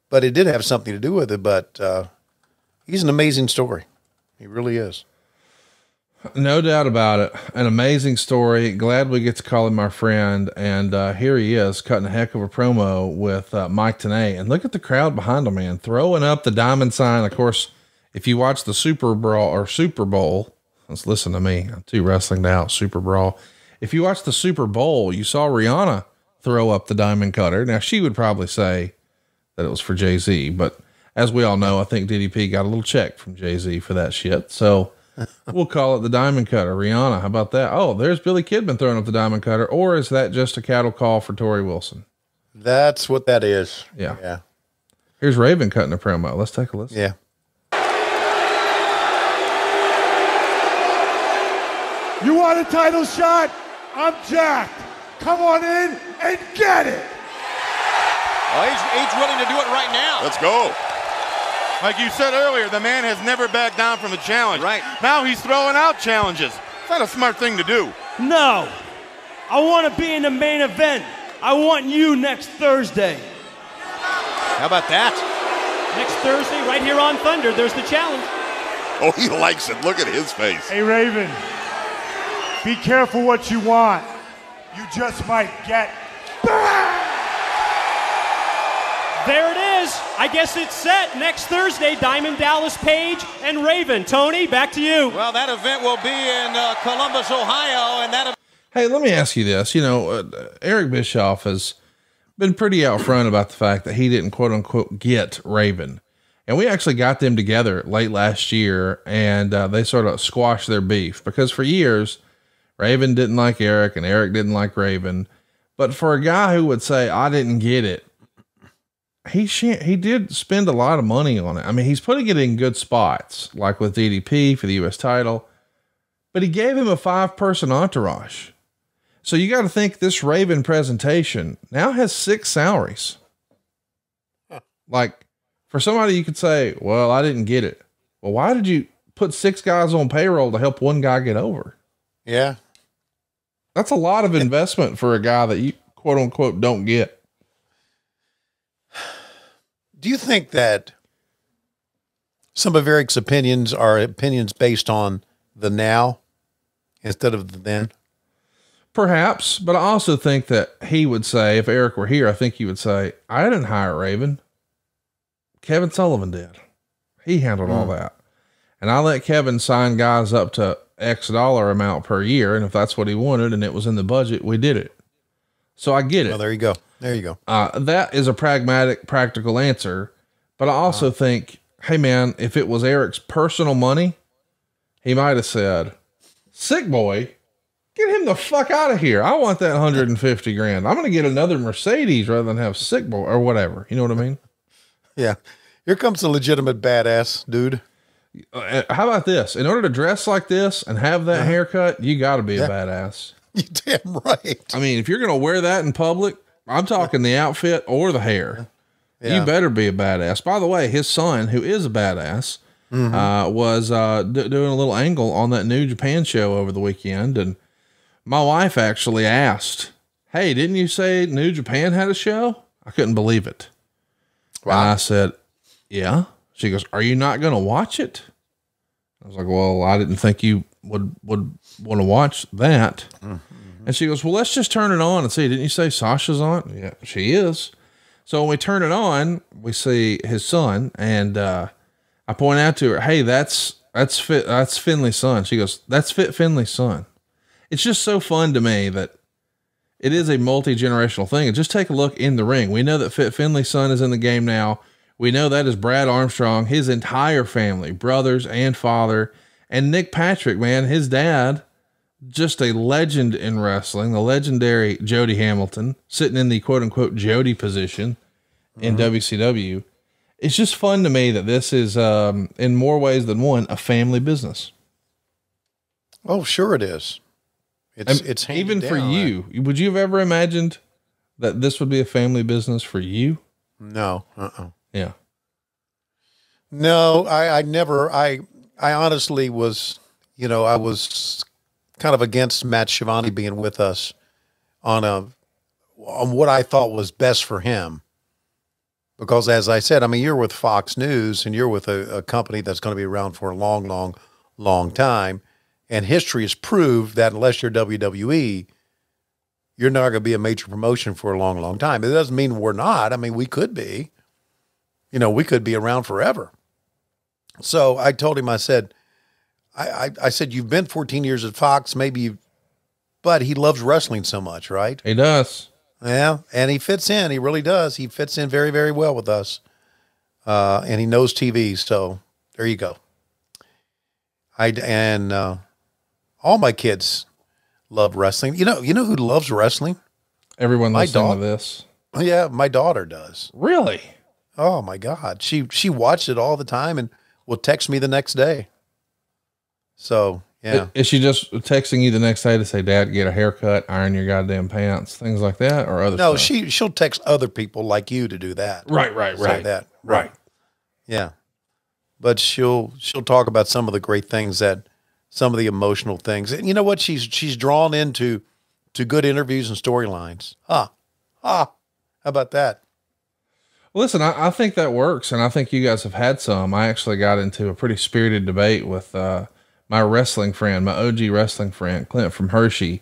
But it did have something to do with it, but he's an amazing story. He really is. No doubt about it. An amazing story. Glad we get to call him my friend. And here he is cutting a heck of a promo with Mike Tenay. And look at the crowd behind him, man, throwing up the diamond sign. Of course, if you watch the Super Brawl or Super Bowl, let's listen to me. I'm too wrestling out. Super Brawl. If you watch the Super Bowl, you saw Rihanna throw up the diamond cutter. Now she would probably say that it was for Jay-Z, but as we all know, I think DDP got a little check from Jay-Z for that shit. So we'll call it the diamond cutter. Rihanna, how about that? Oh, there's Billy Kidman throwing up the diamond cutter. Or is that just a cattle call for Tori Wilson? That's what that is. Yeah. Yeah. Here's Raven cutting a promo. Let's take a listen. Yeah. You want a title shot? I'm jacked. Come on in and get it. Well, he's willing to do it right now. Let's go. Like you said earlier, the man has never backed down from a challenge. Right. Now he's throwing out challenges. It's not a smart thing to do. No. I want to be in the main event. I want you next Thursday. How about that? Next Thursday, right here on Thunder, there's the challenge. Oh, he likes it. Look at his face. Hey, Raven. Be careful what you want. You just might get burned. There it is. I guess it's set. Next Thursday, Diamond Dallas Page and Raven. Tony, back to you. Well, that event will be in Columbus, Ohio, and that. Hey, let me ask you this. You know, Eric Bischoff has been pretty out front about the fact that he didn't quote unquote get Raven. And we actually got them together late last year, and they sort of squashed their beef because for years, Raven didn't like Eric and Eric didn't like Raven. But for a guy who would say, I didn't get it, he did spend a lot of money on it. I mean, he's putting it in good spots, like with DDP for the US title, but he gave him a 5-person entourage. So you got to think this Raven presentation now has 6 salaries. Like for somebody you could say, well, I didn't get it. Well, why did you put 6 guys on payroll to help one guy get over? Yeah. That's a lot of investment for a guy that you quote unquote don't get. Do you think that some of Eric's opinions are opinions based on the now instead of the then? Perhaps, but I also think that he would say, if Eric were here, I think he would say, I didn't hire Raven. Kevin Sullivan did. He handled all that. And I let Kevin sign guys up to X dollar amount per year. And if that's what he wanted and it was in the budget, we did it. So I get it. Well, there you go. There you go. That is a pragmatic, practical answer. But I also think, hey man, if it was Eric's personal money, he might've said, sick boy, Get him the fuck out of here. I want that 150 grand. I'm going to get another Mercedes rather than have sick boy or whatever. You know what I mean? Yeah. Here comes a legitimate badass dude. How about this? In order to dress like this and have that haircut, you got to be a badass. You damn right. I mean, if you're going to wear that in public, I'm talking the outfit or the hair. You better be a badass. By the way, his son, who is a badass, was doing a little angle on that New Japan show over the weekend. And my wife actually asked, hey, didn't you say New Japan had a show? I couldn't believe it. Wow. And I said, yeah. She goes, are you not going to watch it? I was like, well, I didn't think you would want to watch that. And she goes, well, let's just turn it on and see. Didn't you say Sasha's on? Yeah, she is. So when we turn it on, we see his son, and I point out to her, hey, that's Finley's son. She goes, that's Fit Finley's son. It's just so fun to me that it is a multi-generational thing. And just take a look in the ring. We know that Fit Finley's son is in the game now. We know that is Brad Armstrong, his entire family, brothers and father, and Nick Patrick, man, his dad, just a legend in wrestling, the legendary Jody Hamilton, sitting in the quote unquote Jody position in WCW. It's just fun to me that this is, in more ways than one, a family business. Oh, sure it is. It's even down, for you. Would you have ever imagined that this would be a family business for you? No. Yeah. No, I never, I honestly was, I was kind of against Matt Schiavone being with us on what I thought was best for him. Because as I said, I mean, you're with Fox News and you're with a company that's going to be around for a long, long, long time. And history has proved that unless you're WWE, you're not going to be a major promotion for a long, long time. It doesn't mean we're not. I mean, we could be. We could be around forever. So I told him, I said, you've been 14 years at Fox, but he loves wrestling so much, right? He does. Yeah. And he fits in. He really does. He fits in very, very well with us. And he knows TV. So there you go. All my kids love wrestling. You know who loves wrestling? Everyone listening to this. Yeah. My daughter does. Really? Oh my God. She watched it all the time and will text me the next day. So yeah. Is she just texting you the next day to say, Dad, get a haircut, iron your goddamn pants, things like that, or other stuff? No, she'll text other people like you to do that. Right. That. Right. Yeah. But she'll talk about some of the great things, some of the emotional things. And you know what? She's drawn into good interviews and storylines. How about that? Listen, I think that works, and I think you guys have had some. I actually got into a pretty spirited debate with my wrestling friend, my OG wrestling friend, Clint from Hershey,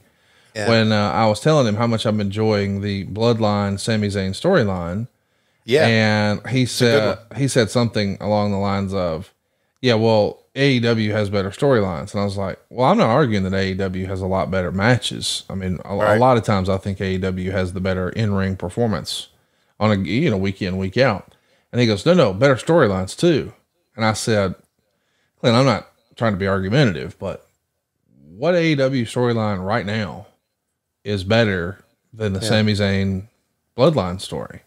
when I was telling him how much I'm enjoying the Bloodline Sami Zayn storyline. Yeah. And he said something along the lines of, yeah, well, AEW has better storylines. And I was like, well, I'm not arguing that AEW has a lot better matches. I mean, a lot of times I think AEW has the better in-ring performance on a week in, week out. And he goes, no, better storylines too. And I said, Clint, I'm not trying to be argumentative, but what AEW storyline right now is better than the Sami Zayn Bloodline story?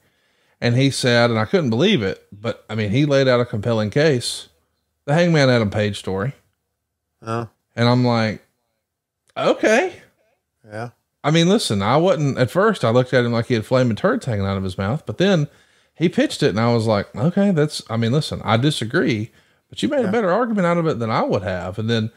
And he said, and I couldn't believe it, but I mean, he laid out a compelling case, the Hangman Adam Page story. And I'm like, okay. Yeah. I mean, listen, at first I looked at him like he had flaming turds hanging out of his mouth, but then he pitched it and I was like, okay, listen, I disagree, but you made a better argument out of it than I would have. And then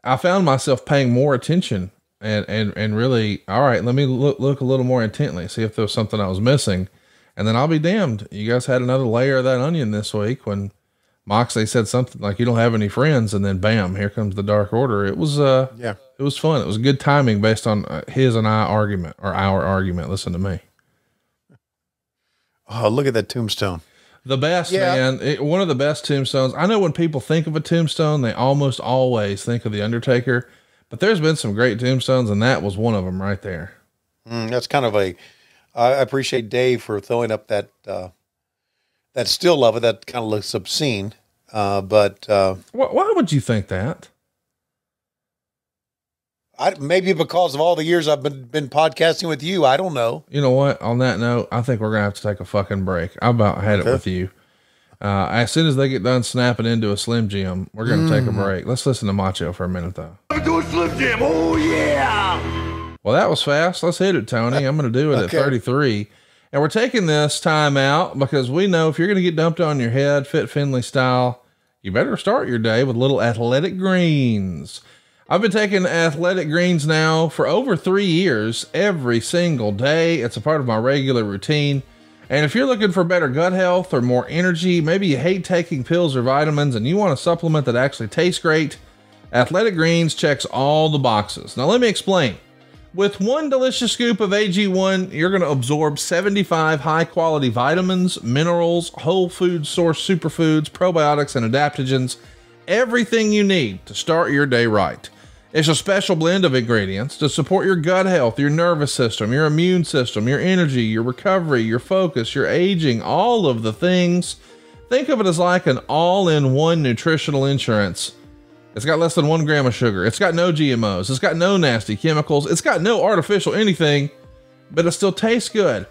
I found myself paying more attention and really, all right, let me look a little more intently, see if there was something I was missing. And then I'll be damned. You guys had another layer of that onion this week when Moxley said something like, you don't have any friends. And then bam, here comes the Dark Order. It was, it was fun. It was good timing based on his and our argument. Listen to me. Oh, look at that tombstone. The best, man. One of the best tombstones. I know when people think of a tombstone, they almost always think of The Undertaker, but there's been some great tombstones, and that was one of them right there. That's kind of I appreciate Dave for throwing up that still of it. That kind of looks obscene. But why would you think that? Maybe because of all the years I've been podcasting with you. I don't know. You know what? On that note, I think we're going to have to take a fucking break. I about had it with you. As soon as they get done snapping into a Slim Jim, we're going to take a break. Let's listen to Macho for a minute, though. Do a Slim Jim. Oh, yeah. Well, that was fast. Let's hit it, Tony. I'm going to do it at 33. And we're taking this time out because we know if you're going to get dumped on your head, Fit Finley style, you better start your day with little athletic greens. I've been taking athletic greens now for over 3 years, every single day. It's a part of my regular routine. And if you're looking for better gut health or more energy, maybe you hate taking pills or vitamins and you want a supplement that actually tastes great, Athletic Greens checks all the boxes. Now let me explain. With one delicious scoop of AG1, you're going to absorb 75 high-quality vitamins, minerals, whole food source superfoods, probiotics, and adaptogens. Everything you need to start your day right. It's a special blend of ingredients to support your gut health, your nervous system, your immune system, your energy, your recovery, your focus, your aging, all of the things. Think of it as like an all-in-one nutritional insurance. It's got less than 1 gram of sugar. It's got no GMOs. It's got no nasty chemicals. It's got no artificial anything, but it still tastes good.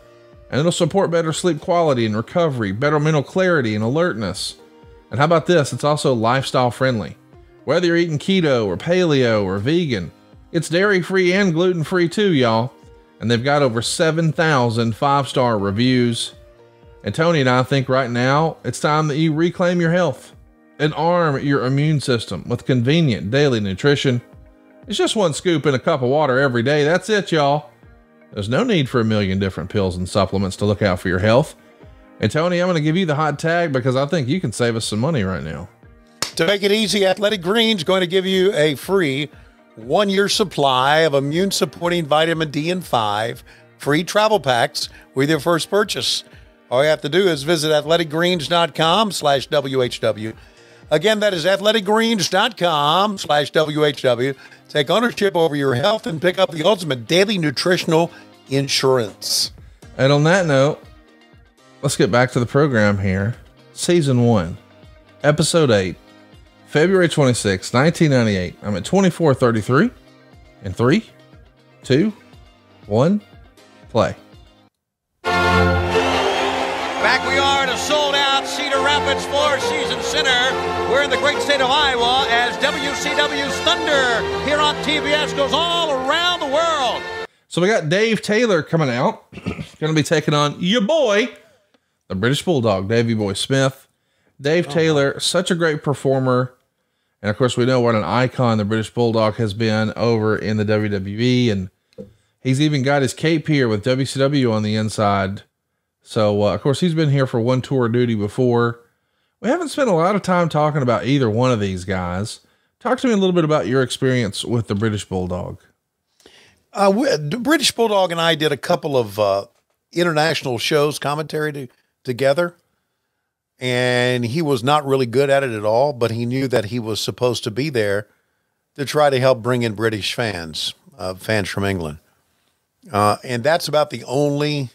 And it'll support better sleep quality and recovery, better mental clarity and alertness. And how about this? It's also lifestyle friendly. Whether you're eating keto or paleo or vegan, it's dairy-free and gluten-free too, y'all. And they've got over 7,000 5-star reviews. And Tony and I think right now, it's time that you reclaim your health and arm your immune system with convenient daily nutrition. It's just 1 scoop in a cup of water every day. That's it, y'all. There's no need for a million different pills and supplements to look out for your health. And Tony, I'm going to give you the hot tag because I think you can save us some money right now. To make it easy, Athletic Greens going to give you a free 1-year supply of immune-supporting vitamin D and 5, free travel packs with your first purchase. All you have to do is visit athleticgreens.com/WHW. Again, that is athleticgreens.com/WHW. Take ownership over your health and pick up the ultimate daily nutritional insurance. And on that note, let's get back to the program here. Season 1, Episode 8. February 26, 1998. I'm at 24:33 in 3, 2, 1, play. Back we are at a sold-out Cedar Rapids four-season center. We're in the great state of Iowa as WCW Thunder here on TBS goes all around the world. So we got Dave Taylor coming out. Going to be taking on your boy, the British Bulldog, Davey Boy Smith. Dave Taylor, such a great performer. And of course, we know what an icon the British Bulldog has been over in the WWE. And he's even got his cape here with WCW on the inside. So, of course, he's been here for one tour of duty before. We haven't spent a lot of time talking about either one of these guys. Talk to me a little bit about your experience with the British Bulldog. The British Bulldog and I did a couple of international shows, commentary together. And he was not really good at it at all, but he knew that he was supposed to be there to try to help bring in British fans, fans from England. And that's about the only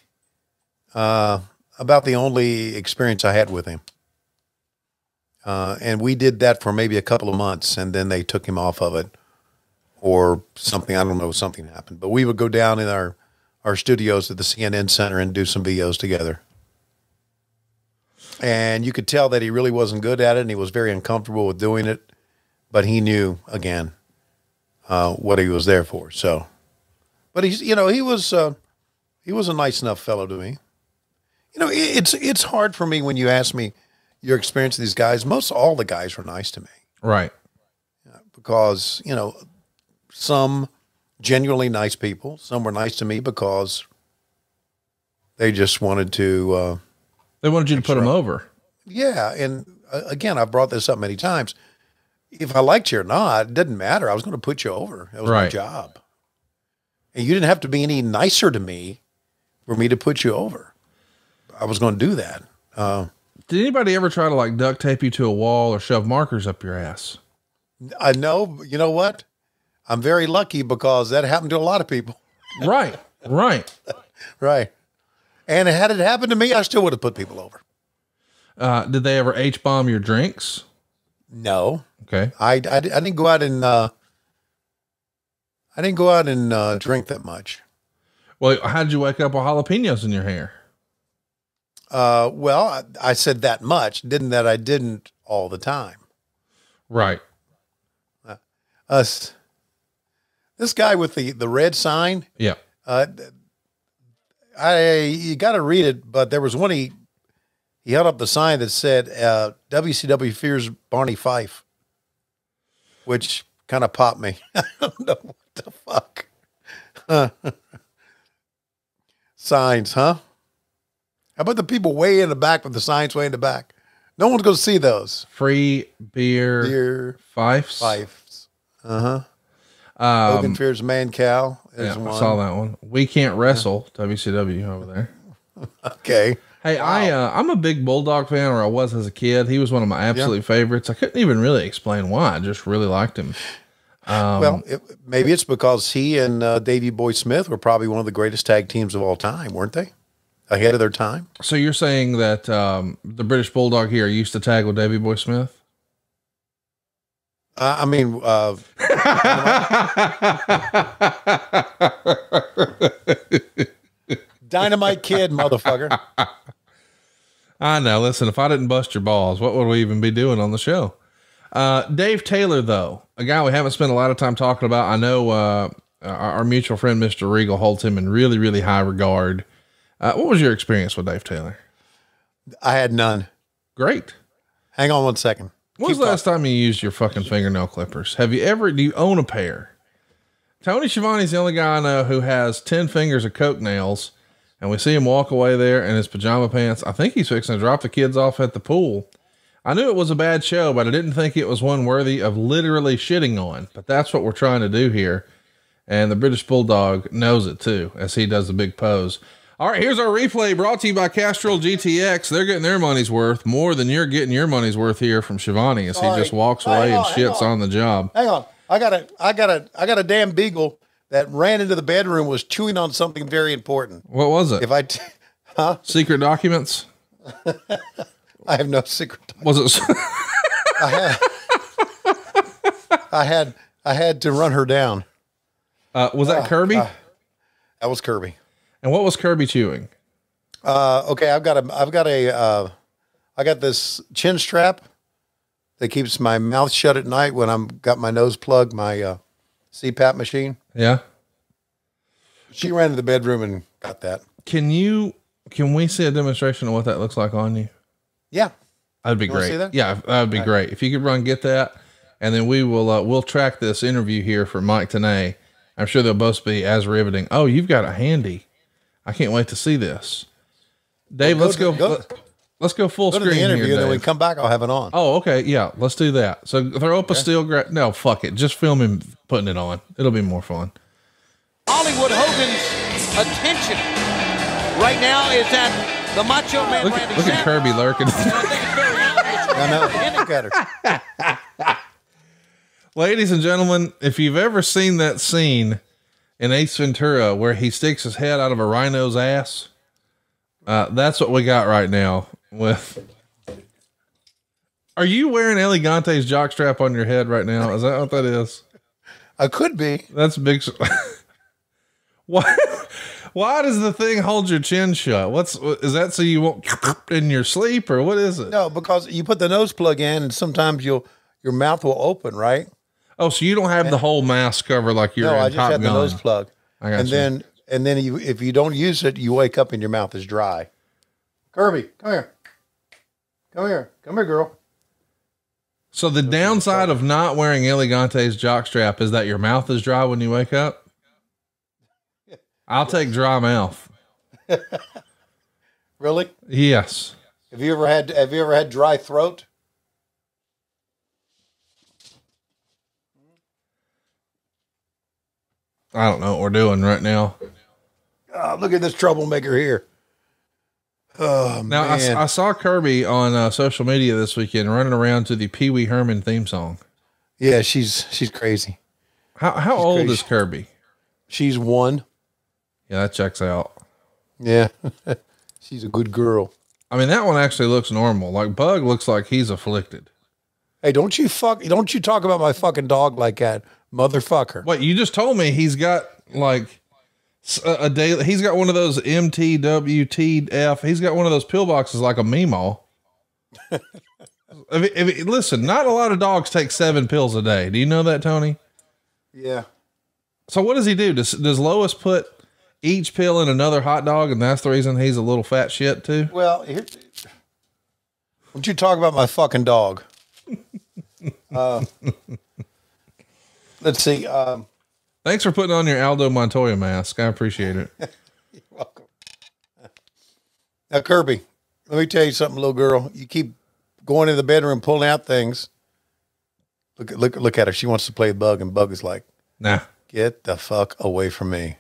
experience I had with him. And we did that for maybe a couple of months, and then they took him off of it or something. I don't know, something happened. But we would go down in our studios at the CNN Center and do some videos together. And you could tell that he really wasn't good at it, and he was very uncomfortable with doing it. But he knew, again, what he was there for. So, but he's, he was a nice enough fellow to me. It's hard for me when you ask me your experience with these guys. Most all the guys were nice to me. Right. Because, some genuinely nice people. Some were nice to me because they just wanted to... they wanted you to put them over. Yeah. And again, I've brought this up many times. If I liked you or not, it didn't matter. I was going to put you over. It was my job. And you didn't have to be any nicer to me for me to put you over. I was going to do that. Did anybody ever try to like duct tape you to a wall or shove markers up your ass? I know. You know what? I'm very lucky because that happened to a lot of people. Right. Right. Right. And had it happened to me, I still would have put people over. Did they ever H-bomb your drinks? No. Okay. I didn't go out and I didn't go out and drink that much. Well, how'd you wake up with jalapenos in your hair? Well, I said that much, I didn't all the time. Right. This guy with the red sign. Yeah. You got to read it, but there was one, he held up the sign that said, WCW fears Barney Fife, which kind of popped me. I don't know what the fuck. Signs, huh? How about the people way in the back with the signs way in the back? No one's going to see those. Free beer Fifes. Fifes. Hogan fears Mancow. Yeah, I saw that one. We Can't Wrestle, WCW over there. Okay. Hey, wow. I'm a big Bulldog fan, or I was as a kid. He was one of my absolute favorites. I couldn't even really explain why. I just really liked him. Well, maybe it's because he and Davey Boy Smith were probably one of the greatest tag teams of all time, weren't they? Ahead of their time. So you're saying that the British Bulldog here used to tag with Davey Boy Smith? I mean, Dynamite Kid, motherfucker. I know. Listen, if I didn't bust your balls, what would we even be doing on the show? Dave Taylor, though, a guy we haven't spent a lot of time talking about. I know our mutual friend, Mr. Regal, holds him in really, really high regard. What was your experience with Dave Taylor? I had none. Great. Hang on one second. When was the last time you used your fucking fingernail clippers? Do you own a pair? Tony Schiavone's the only guy I know who has 10 fingers of coke nails, and we see him walk away there in his pajama pants. I think he's fixing to drop the kids off at the pool. I knew it was a bad show, but I didn't think it was one worthy of literally shitting on. But that's what we're trying to do here. And the British Bulldog knows it too, as he does the big pose. All right, here's our replay brought to you by Castrol GTX. They're getting their money's worth, more than you're getting your money's worth here from Schiavone, as he just walks away and shits on the job. Hang on. I got a damn beagle that ran into the bedroom, was chewing on something very important. What was it? Secret documents? I have no secret documents. Was it? I had to run her down. Was that Kirby? That was Kirby. And what was Kirby chewing? Okay, I got this chin strap that keeps my mouth shut at night when I'm got my nose plugged, my CPAP machine. Yeah. She ran to the bedroom and got that. Can we see a demonstration of what that looks like on you? Yeah. That'd be great. Yeah, that would be great. If you could run, get that. And then we will, we'll track this interview here for Mike Tenay. I'm sure they'll both be as riveting. Oh, you've got a handy. I can't wait to see this. Dave, let's go full screen to the interview, here, and then we come back, I'll have it on. Oh, okay. Yeah, let's do that. So throw up a steel no, fuck it. Just film him putting it on. It'll be more fun. Hollywood Hogan's attention right now is at the Macho Man Randy Look at Kirby lurking. I know. Look at her. Ladies and gentlemen, if you've ever seen that scene in Ace Ventura where he sticks his head out of a rhino's ass, that's what we got right now with. Are you wearing Elegante's jockstrap on your head right now? Is that what that is? I could be. That's big. Why does the thing hold your chin shut? Is that so you won't in your sleep, or what is it? No, because you put the nose plug in and sometimes your mouth will open, right? Oh, so you don't have the whole mask cover like you're in I just Top have Gun. the nose plug. I got you. And then if you don't use it, you wake up and your mouth is dry. Kirby, come here. Come here, girl. So the downside of not wearing Elegante's jockstrap is that your mouth is dry when you wake up. I'll take dry mouth. Really? Yes. Have you ever had dry throat? I don't know what we're doing right now. Look at this troublemaker here. Oh, now, man. I saw Kirby on social media this weekend running around to the Pee Wee Herman theme song. Yeah, she's crazy. How old is Kirby? She's 1. Yeah, that checks out. Yeah, she's a good girl. I mean, that one actually looks normal. Like Bug looks like he's afflicted. Hey, don't you talk about my fucking dog like that. motherfucker. Wait, you just told me he's got like a daily. He's got one of those MTWTF. He's got one of those pill boxes like a Meemaw. Listen, not a lot of dogs take 7 pills a day. Do you know that, Tony? Yeah. So what does he do? Does Lois put each pill in another hot dog, and that's the reason he's a little fat shit too? Well, here, don't you talk about my fucking dog? Let's see. Thanks for putting on your Aldo Montoya mask. I appreciate it. You're welcome. Now, Kirby, let me tell you something, little girl. You keep going in the bedroom, pulling out things. Look at her. She wants to play Bug, and Bug is like, nah, get the fuck away from me.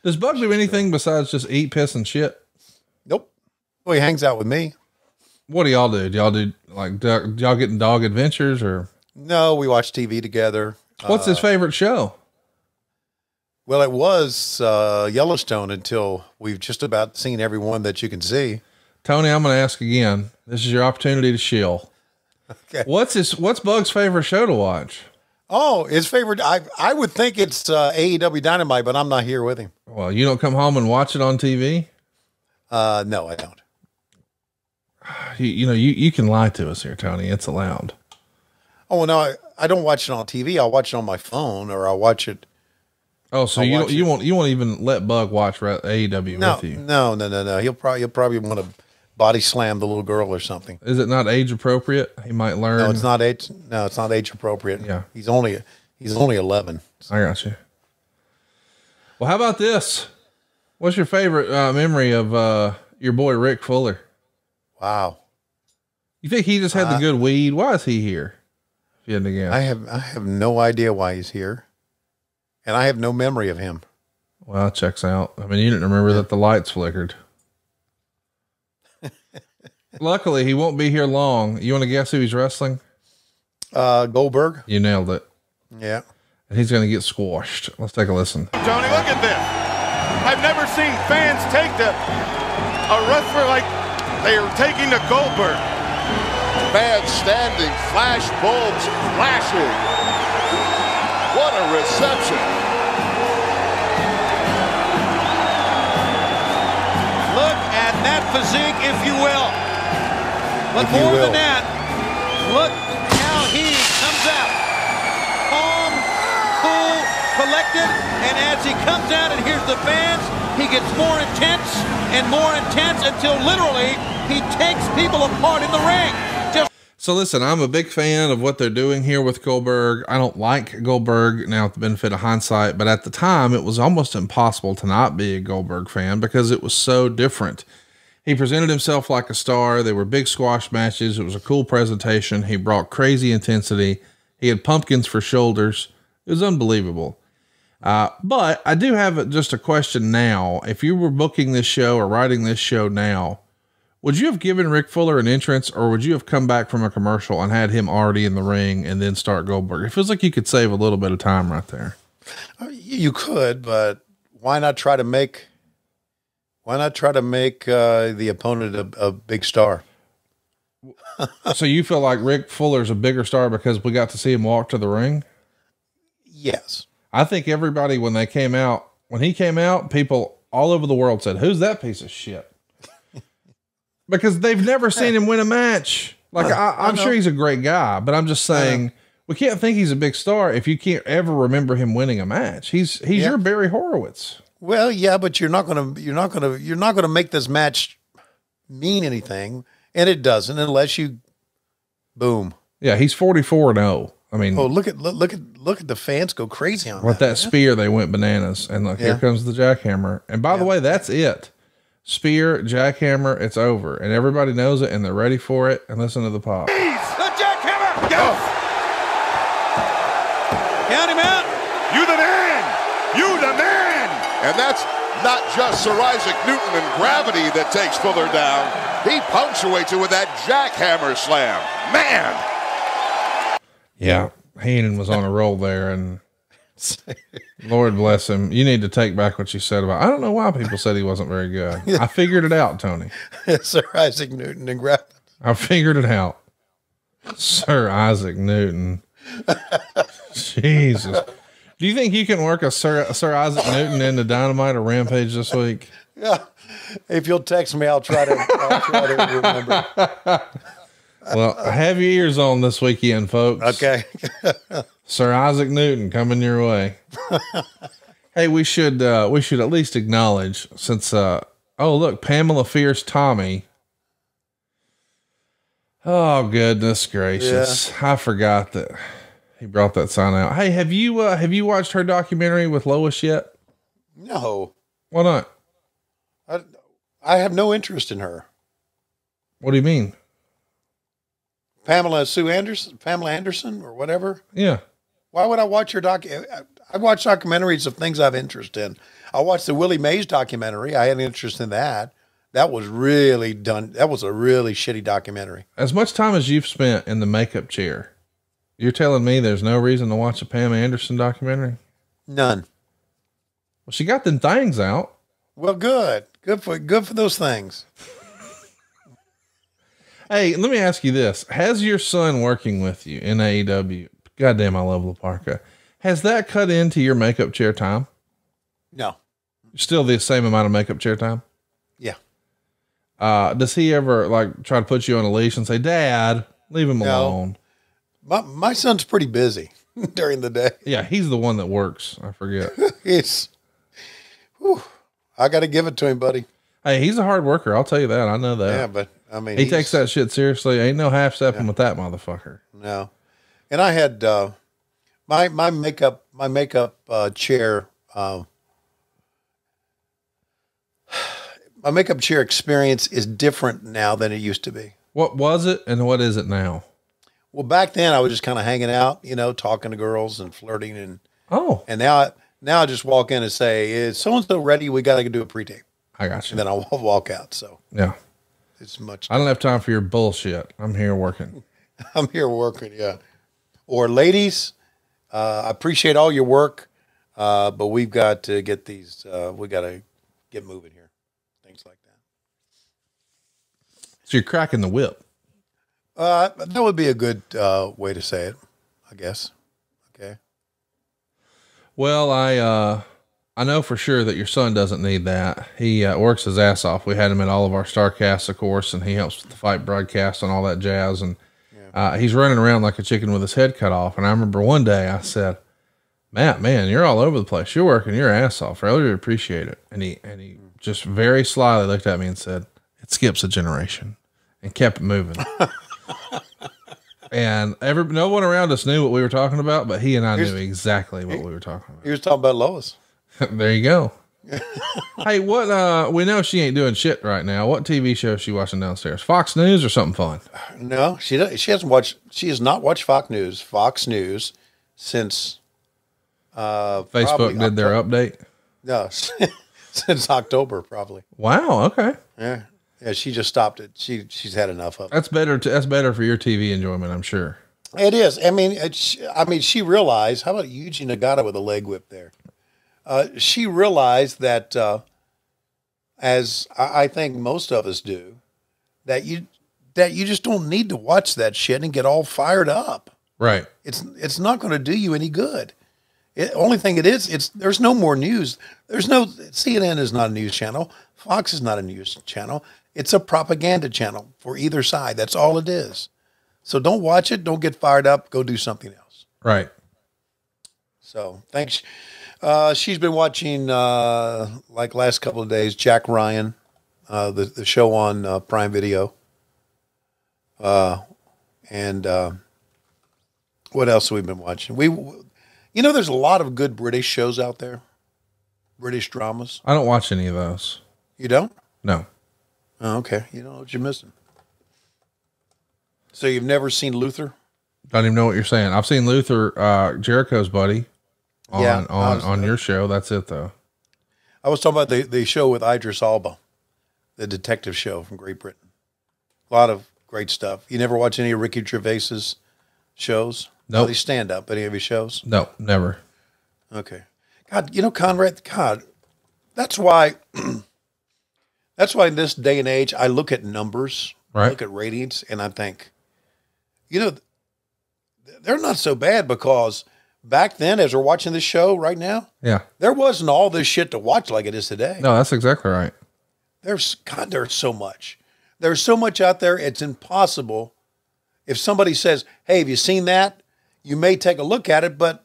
Does Bug do anything besides just eat, piss, and shit? Nope. Well, he hangs out with me. What do y'all do? Do y'all do like, do y'all get in dog adventures or? No, we watch TV together. What's his favorite show? Well, it was Yellowstone until we've just about seen every one that you can see. Tony, I'm going to ask again. This is your opportunity to shill. Okay. What's Bug's favorite show to watch? Oh, his favorite. I would think it's AEW Dynamite, but I'm not here with him. Well, you don't come home and watch it on TV? No, I don't. You can lie to us here, Tony. It's allowed. Oh, no, I don't watch it on TV. I'll watch it on my phone, or I'll watch it. Oh, so you won't even let Bug watch AEW with you? No. He'll probably want to body slam the little girl or something. Is it not age appropriate? He might learn. No, it's not age. No, it's not age appropriate. Yeah, he's only 11. I got you. Well, how about this? What's your favorite memory of your boy Rick Fuller? Wow. You think he just had the good weed? Why is he here? If you had to guess. I have no idea why he's here, and I have no memory of him. Well, it checks out. I mean, you didn't remember that the lights flickered. Luckily, he won't be here long. You want to guess who he's wrestling? Goldberg. You nailed it. Yeah. And he's going to get squashed. Let's take a listen. Tony, look at this. I've never seen fans take a wrestler like they are taking to Goldberg. Fans standing, flash bulbs flashing. What a reception. Look at that physique, if you will. But more than that, look how he comes out. Calm, cool, collected, and as he comes out and hears the fans, he gets more intense and more intense until literally he takes people apart in the ring. So listen, I'm a big fan of what they're doing here with Goldberg. I don't like Goldberg now with the benefit of hindsight, but at the time it was almost impossible to not be a Goldberg fan because it was so different. He presented himself like a star. They were big squash matches. It was a cool presentation. He brought crazy intensity. He had pumpkins for shoulders. It was unbelievable. But I do have just a question now. If you were booking this show or writing this show now, would you have given Rick Fuller an entrance, or would you have come back from a commercial and had him already in the ring and then start Goldberg? It feels like you could save a little bit of time right there. You could, but why not try to make the opponent a big star? So you feel like Rick Fuller's a bigger star because we got to see him walk to the ring? Yes. I think everybody, when he came out, people all over the world said, "Who's that piece of shit?" Because they've never seen him win a match. Like I'm sure he's a great guy, but I'm just saying we can't think he's a big star if you can't ever remember him winning a match. He's your Barry Horowitz. Well, yeah, but you're not gonna make this match mean anything, and it doesn't unless you boom. Yeah, he's 44-0. I mean, look at the fans go crazy on with that spear. They went bananas, and look, here comes the jackhammer. And by the way, that's it. Spear, jackhammer, it's over, and everybody knows it, and they're ready for it. And listen to the pop. The jackhammer. Go. Count him out. You the man. You the man. And that's not just Sir Isaac Newton and gravity that takes Fuller down. He punctuates it with that jackhammer slam. Man. Yeah, Heenan was on a roll there, and Lord bless him. You need to take back what you said about. I don't know why people said he wasn't very good. I figured it out, Tony. Sir Isaac Newton and gravity. I figured it out. Sir Isaac Newton. Jesus. Do you think you can work a Sir Isaac Newton into Dynamite or Rampage this week? Yeah. If you'll text me, I'll try to remember. Well, have your ears on this weekend, folks. Okay. Sir Isaac Newton coming your way. Hey, we should at least acknowledge since, oh, look, Pamela Fierce Tommy. Oh, goodness gracious. Yeah. I forgot that he brought that sign out. Hey, have you watched her documentary with Lois yet? No. Why not? I have no interest in her. What do you mean? Pamela Anderson or whatever. Yeah. Why would I watch her I watch documentaries of things I've interest in. I watched the Willie Mays documentary. I had an interest in that. That was really done. That was a really shitty documentary. As much time as you've spent in the makeup chair, you're telling me there's no reason to watch a Pam Anderson documentary? None. Well, she got them things out. Well, good for those things. Hey, let me ask you this. Has your son working with you in AEW? Goddamn, I love La Parka. Has that cut into your makeup chair time? No. Still the same amount of makeup chair time? Yeah. Does he ever like try to put you on a leash and say, Dad, leave him alone? My son's pretty busy during the day. Yeah. He's the one that works. I forget. I got to give it to him, buddy. Hey, he's a hard worker. I'll tell you that. I know that. Yeah, but I mean, he takes that shit seriously. Ain't no half stepping with that motherfucker. No. And I had, my makeup chair, my makeup chair experience is different now than it used to be. What was it and what is it now? Well, back then I was just kind of hanging out, talking to girls and flirting and now I just walk in and say, is so-and-so ready? We got to do a pre-tape. I got you. And then I'll walk out. So yeah, it's much. I don't have time for your bullshit. I'm here working. I'm here working. Yeah. Or ladies, I appreciate all your work. But we've got to get these, we got to get moving here. Things like that. So you're cracking the whip. That would be a good, way to say it, I guess. Okay. Well, I know for sure that your son doesn't need that. He works his ass off. We had him at all of our StarCasts, of course, and he helps with the fight broadcast and all that jazz. And he's running around like a chicken with his head cut off. And I remember one day I said, Matt, man, you're all over the place. You're working your ass off. I really appreciate it. And he just very slyly looked at me and said, it skips a generation, and kept it moving. And no one around us knew what we were talking about, but he and I knew exactly what we were talking about. He was talking about Lois. There you go. Hey, what, we know she ain't doing shit right now. What TV show is she watching downstairs? Fox News or something fun? No, she has not watched Fox News since, Facebook did their update. No, since October, probably. Wow. Okay. Yeah. Yeah. She just stopped it. She's had enough of it. That's better. That's better for your TV enjoyment, I'm sure. It is. I mean, she realized, how about Yuji Nagata with a leg whip there? She realized that, as I think most of us do, that you just don't need to watch that shit and get all fired up. Right. It's not going to do you any good. Only thing it is, there's no more news. CNN is not a news channel. Fox is not a news channel. It's a propaganda channel for either side. That's all it is. So don't watch it. Don't get fired up. Go do something else. Right. So thanks. She's been watching, like last couple of days, Jack Ryan, the show on Prime Video. And what else have we been watching? There's a lot of good British shows out there. British dramas. I don't watch any of those. You don't? No. Oh, okay. You know what you're missing. So you've never seen Luther? Don't even know what you're saying. I've seen Luther, Jericho's buddy, on your show. That's it though. I was talking about the show with Idris Elba, the detective show from Great Britain. A lot of great stuff. You never watch any of Ricky Gervais's shows? No. Nope. They stand up. Any of his shows? No, never. Okay. God, Conrad, that's why in this day and age, I look at numbers, right. I look at ratings, and I think, You know, they're not so bad because back then, as we're watching this show right now, Yeah. there wasn't all this shit to watch like it is today. No, that's exactly right. There's so much. There's so much out there. It's impossible. If somebody says, hey, have you seen that? You may take a look at it, but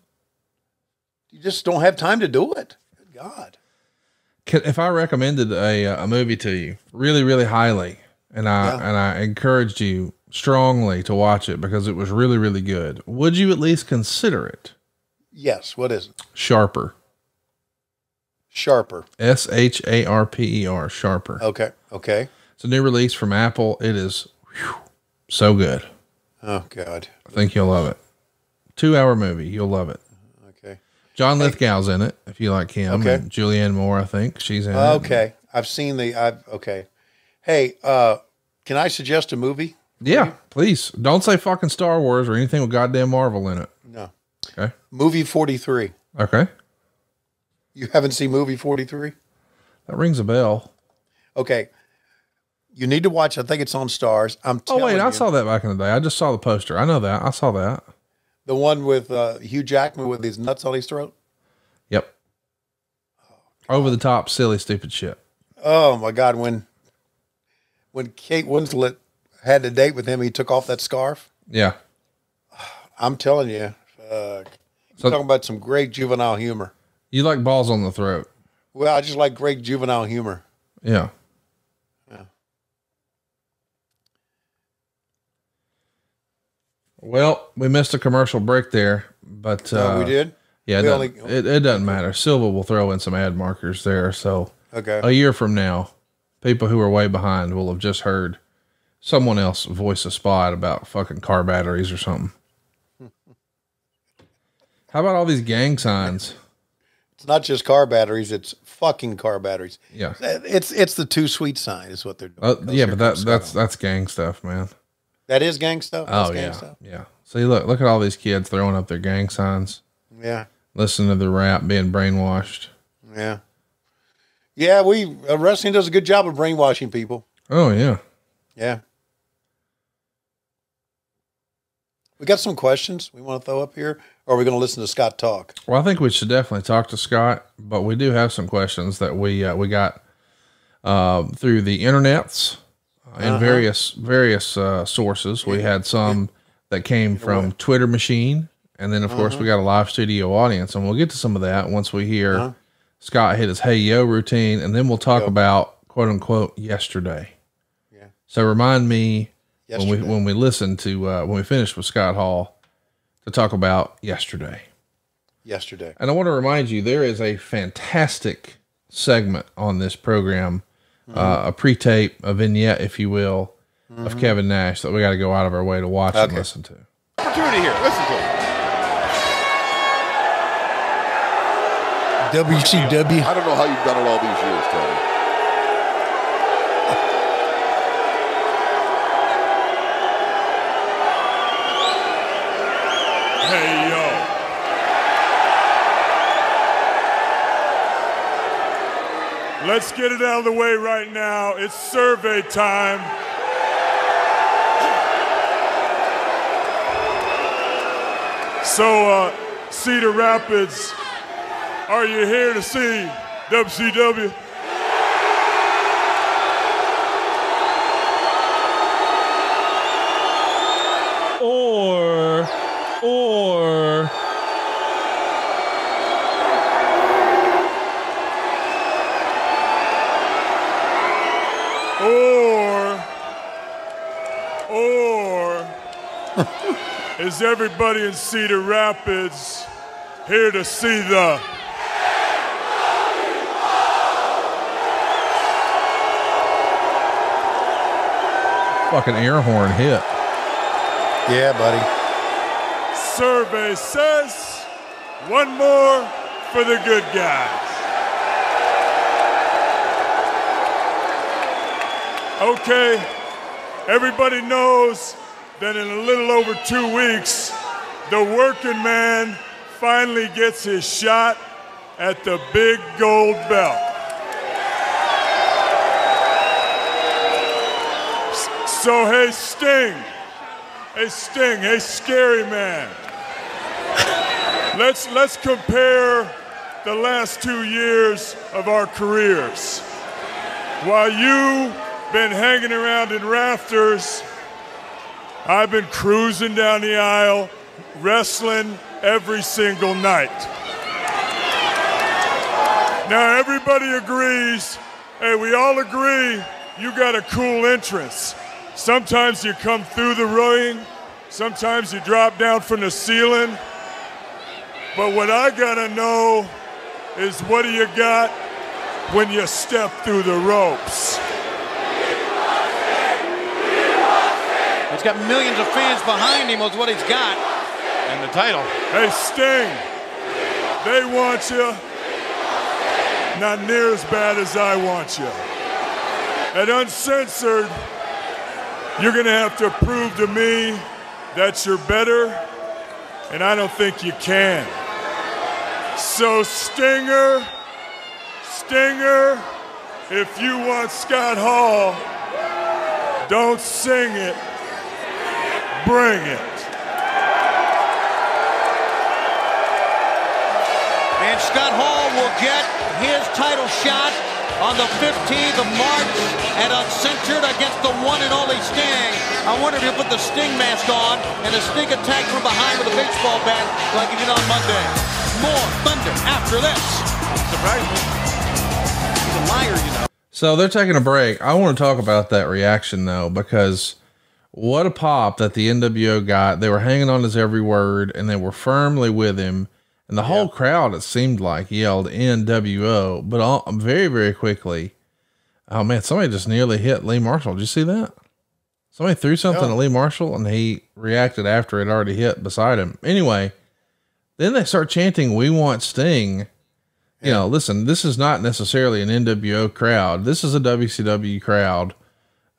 you just don't have time to do it. Good God. If I recommended a movie to you really, really highly, and I encouraged you strongly to watch it because it was really, really good, would you at least consider it? Yes. What is it? Sharper. Sharper. Sharper. Sharper. Okay. Okay. It's a new release from Apple. It is so good. Oh God. I think you'll love it. 2-hour movie. You'll love it. Okay. John Lithgow's in it, if you like him. Okay. And Julianne Moore, I think she's in it. Okay. I've seen okay. Hey, can I suggest a movie? Yeah, please. Don't say fucking Star Wars or anything with goddamn Marvel in it. No. Okay. Movie 43. Okay. You haven't seen movie 43? That rings a bell. Okay. You need to watch. I think it's on Stars. I saw that back in the day. I just saw the poster. I know that. I saw that. The one with Hugh Jackman with his nuts on his throat? Yep. Over the top, silly, stupid shit. Oh my God. When Kate Winslet had a date with him, he took off that scarf. Yeah. I'm telling you, you're talking about some great juvenile humor. You like balls on the throat. Well, I just like great juvenile humor. Yeah. Yeah. Well, we missed a commercial break there, but we did. Yeah, it doesn't matter. Silva will throw in some ad markers there. So okay, a year from now, people who are way behind will have just heard someone else voice a spot about fucking car batteries or something. How about all these gang signs? It's not just car batteries; it's fucking car batteries. Yeah, it's the too sweet sign is what they're doing. Yeah, but that's gang stuff, man. That is gang stuff. That's gang stuff. Yeah. See, look at all these kids throwing up their gang signs. Yeah. Listening to the rap, being brainwashed. Yeah. Yeah, wrestling does a good job of brainwashing people. Oh yeah. Yeah. We got some questions we want to throw up here, or are we going to listen to Scott talk? Well, I think we should definitely talk to Scott, but we do have some questions that we got through the internets and various sources. We had some that came from Twitter Machine, and then of course we got a live studio audience, and we'll get to some of that once we hear Scott hit his "Hey Yo" routine, and then we'll talk about quote unquote yesterday. Yeah. So remind me when we listen to when we finish with Scott Hall to talk about yesterday. Yesterday. And I want to remind you, there is a fantastic segment on this program, a pre-tape, a vignette, if you will, of Kevin Nash that we got to go out of our way to watch and listen to. Opportunity here. Listen to it. WCW. I don't know how you've done it all these years, Tony. Hey, yo. Let's get it out of the way right now. It's survey time. So, Cedar Rapids, are you here to see WCW? Or is everybody in Cedar Rapids here to see the fucking air horn hit? Yeah, buddy. Survey says one more for the good guys. Okay, everybody knows that in a little over 2 weeks, the working man finally gets his shot at the big gold belt. So hey, Sting, Hey, Sting, hey, scary man. Let's compare the last 2 years of our careers. While you've been hanging around in rafters, I've been cruising down the aisle, wrestling every single night. Now everybody agrees, hey, we all agree you got a cool entrance. Sometimes you come through the ring, sometimes you drop down from the ceiling. But what I gotta know is what do you got when you step through the ropes? He's got millions of fans behind him with what he's got. And the title. Hey, Sting, they want you not near as bad as I want you. At Uncensored, you're gonna have to prove to me that you're better, and I don't think you can. So Stinger, if you want Scott Hall, don't sing it, bring it. And Scott Hall will get his title shot on the 15th of March at Uncensored against the one and only Sting. I wonder if he'll put the Sting mask on and a sneak attack from behind with a baseball bat like he did on Monday. More Thunder after this. Surprise me. He's a liar, you know. So they're taking a break. I want to talk about that reaction though, because what a pop that the NWO got. They were hanging on his every word and they were firmly with him. And the whole crowd, it seemed like, yelled NWO, but very, very quickly, oh man, somebody just nearly hit Lee Marshall. Did you see that? Somebody threw something at Lee Marshall and he reacted after it already hit beside him. Anyway, then they start chanting, "We want Sting." You know, listen, this is not necessarily an NWO crowd. This is a WCW crowd.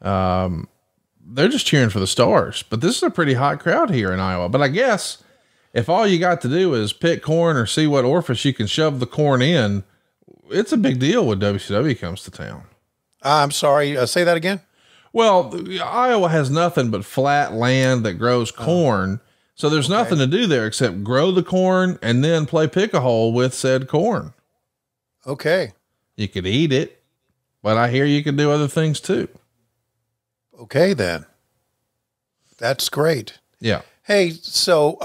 They're just cheering for the stars, but this is a pretty hot crowd here in Iowa. But I guess if all you got to do is pick corn or see what orifice you can shove the corn in, it's a big deal when WCW comes to town. I'm sorry. Say that again. Well, Iowa has nothing but flat land that grows corn. So there's nothing to do there except grow the corn and then play pick-a-hole with said corn. Okay. You could eat it, but I hear you can do other things too. Okay, then. That's great. Yeah. Hey, so,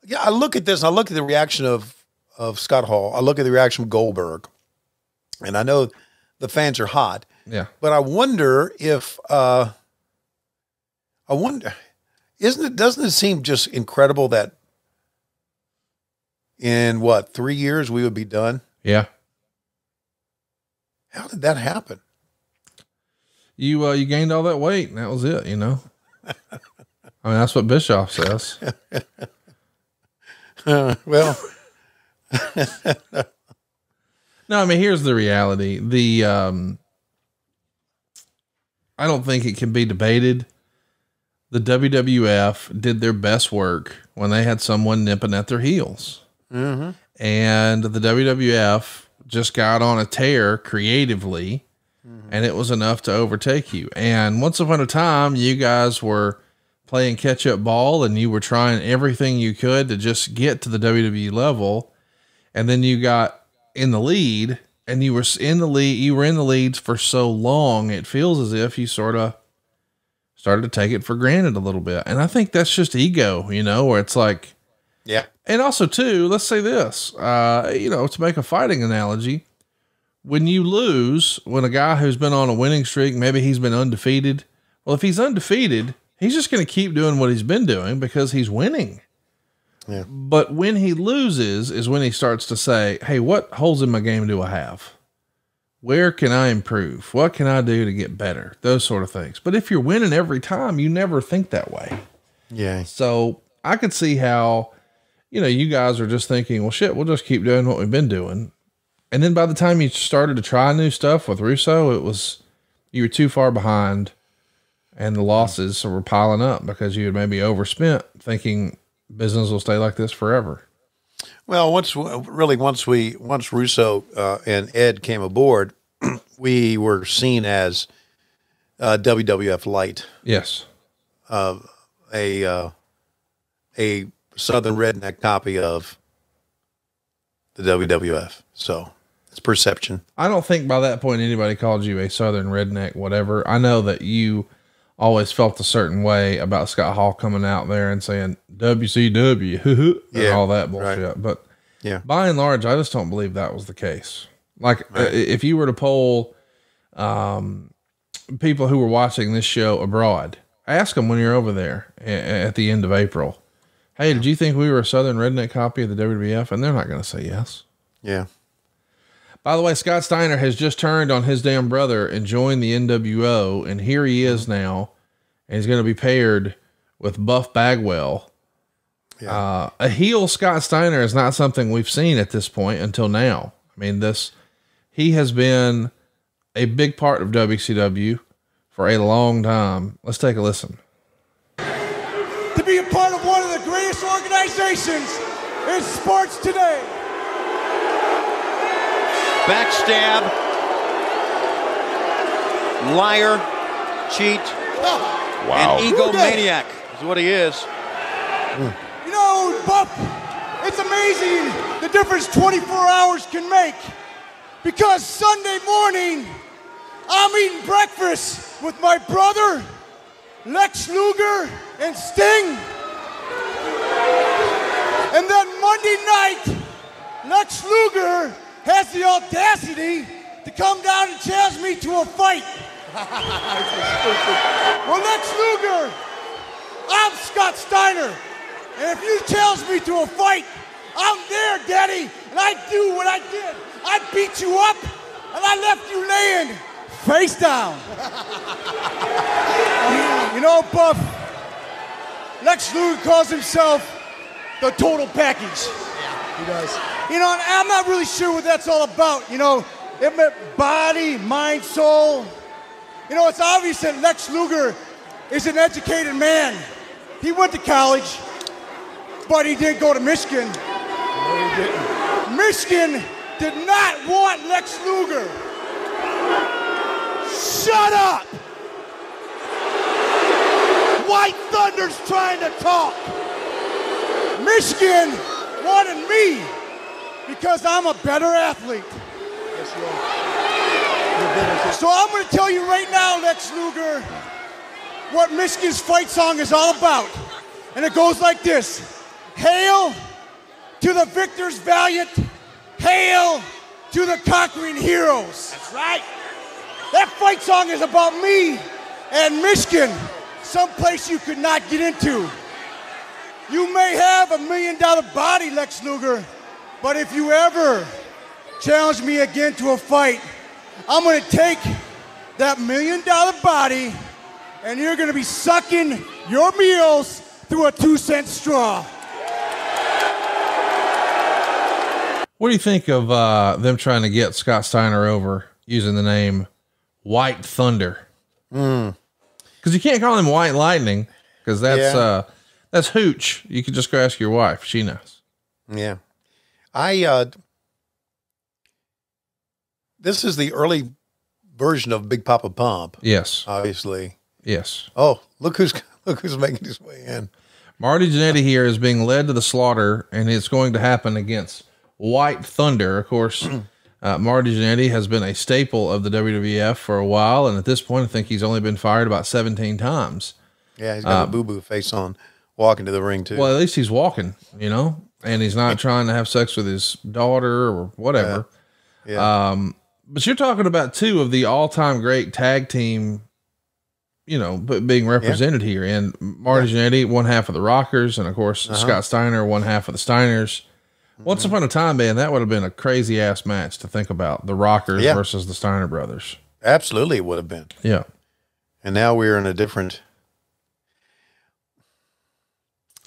yeah, I look at this, I look at the reaction of Scott Hall. I look at the reaction of Goldberg, and I know the fans are hot. Yeah. But I wonder if, doesn't it seem just incredible that in what, 3 years we would be done? Yeah. How did that happen? You gained all that weight and that was it, you know? I mean, that's what Bischoff says. Well, no, I mean, here's the reality. I don't think it can be debated. The WWF did their best work when they had someone nipping at their heels. Mm-hmm. And the WWF just got on a tear creatively, and it was enough to overtake you. And once upon a time, you guys were playing catch up ball and you were trying everything you could to just get to the WWE level. And then you got in the lead and you were in the leads for so long. It feels as if you sort of started to take it for granted a little bit. And I think that's just ego, you know, where it's like, yeah. And also too, let's say this, you know, to make a fighting analogy, when you lose, when a guy who's been on a winning streak, maybe he's been undefeated. Well, if he's undefeated, he's just going to keep doing what he's been doing because he's winning. Yeah. But when he loses is when he starts to say, hey, what holes in my game do I have? Where can I improve? What can I do to get better? Those sort of things. But if you're winning every time, you never think that way. Yeah. So I could see how, you know, you guys are just thinking, well, shit, we'll just keep doing what we've been doing. And then by the time you started to try new stuff with Russo, you were too far behind and the losses were piling up because you had maybe overspent thinking business will stay like this forever. Well, once Russo and Ed came aboard, we were seen as WWF Light. Yes. A Southern redneck copy of the WWF. So it's perception. I don't think by that point anybody called you a Southern redneck, whatever. I know that you always felt a certain way about Scott Hall coming out there and saying WCW and all that bullshit. Right. But by and large, I just don't believe that was the case. Like if you were to poll people who were watching this show abroad, ask them when you're over there at the end of April, hey, did you think we were a Southern redneck copy of the WWF? And they're not going to say yes. Yeah. By the way, Scott Steiner has just turned on his damn brother and joined the NWO, and here he is now, and he's going to be paired with Buff Bagwell. Yeah. A heel Scott Steiner is not something we've seen at this point until now. I mean, he has been a big part of WCW for a long time. Let's take a listen. To be a part of one of the greatest organizations in sports today. Backstab, liar, cheat, and egomaniac is what he is. You know, Buff, it's amazing the difference 24 hours can make. Because Sunday morning, I'm eating breakfast with my brother, Lex Luger, and Sting. And then Monday night, Lex Luger has the audacity to come down and challenge me to a fight. Well, Lex Luger, I'm Scott Steiner. And if you challenge me to a fight, I'm there, Daddy. And I do what I did. I beat you up, and I left you laying face down. You know, Buff, Lex Luger calls himself the total package. Yeah, he does. You know, and I'm not really sure what that's all about. You know, it meant body, mind, soul. You know, it's obvious that Lex Luger is an educated man. He went to college, but he didn't go to Michigan. No, he didn't. Michigan did not want Lex Luger. Shut up! White Thunder's trying to talk. Michigan wanted me because I'm a better athlete. Yes, you are. So I'm going to tell you right now, Lex Luger, what Michigan's fight song is all about. And it goes like this. Hail to the victors valiant. Hail to the conquering heroes. That's right. That fight song is about me and Michigan, someplace you could not get into. You may have $1 million body, Lex Luger, but if you ever challenge me again to a fight, I'm going to take that $1 million body and you're going to be sucking your meals through a 2-cent straw. What do you think of them trying to get Scott Steiner over using the name White Thunder? Because you can't call him White Lightning because that's hooch. You could just go ask your wife; she knows. Yeah, this is the early version of Big Papa Pump. Yes, obviously. Yes. Oh, look who's making his way in. Marty Jannetty here is being led to the slaughter, and it's going to happen against White Thunder. Of course, Marty Jannetty has been a staple of the WWF for a while, and at this point, I think he's only been fired about 17 times. Yeah, he's got a boo-boo face on, walking to the ring too. Well, at least he's walking, you know, and he's not trying to have sex with his daughter or whatever. Yeah. But you're talking about two of the all-time great tag team, you know, being represented here. And Marty Jannetty, one half of the Rockers, and of course, Scott Steiner, one half of the Steiners. Once upon a time, man, that would have been a crazy ass match to think about, the Rockers versus the Steiner brothers. Absolutely, it would have been. Yeah. And now we're in a different,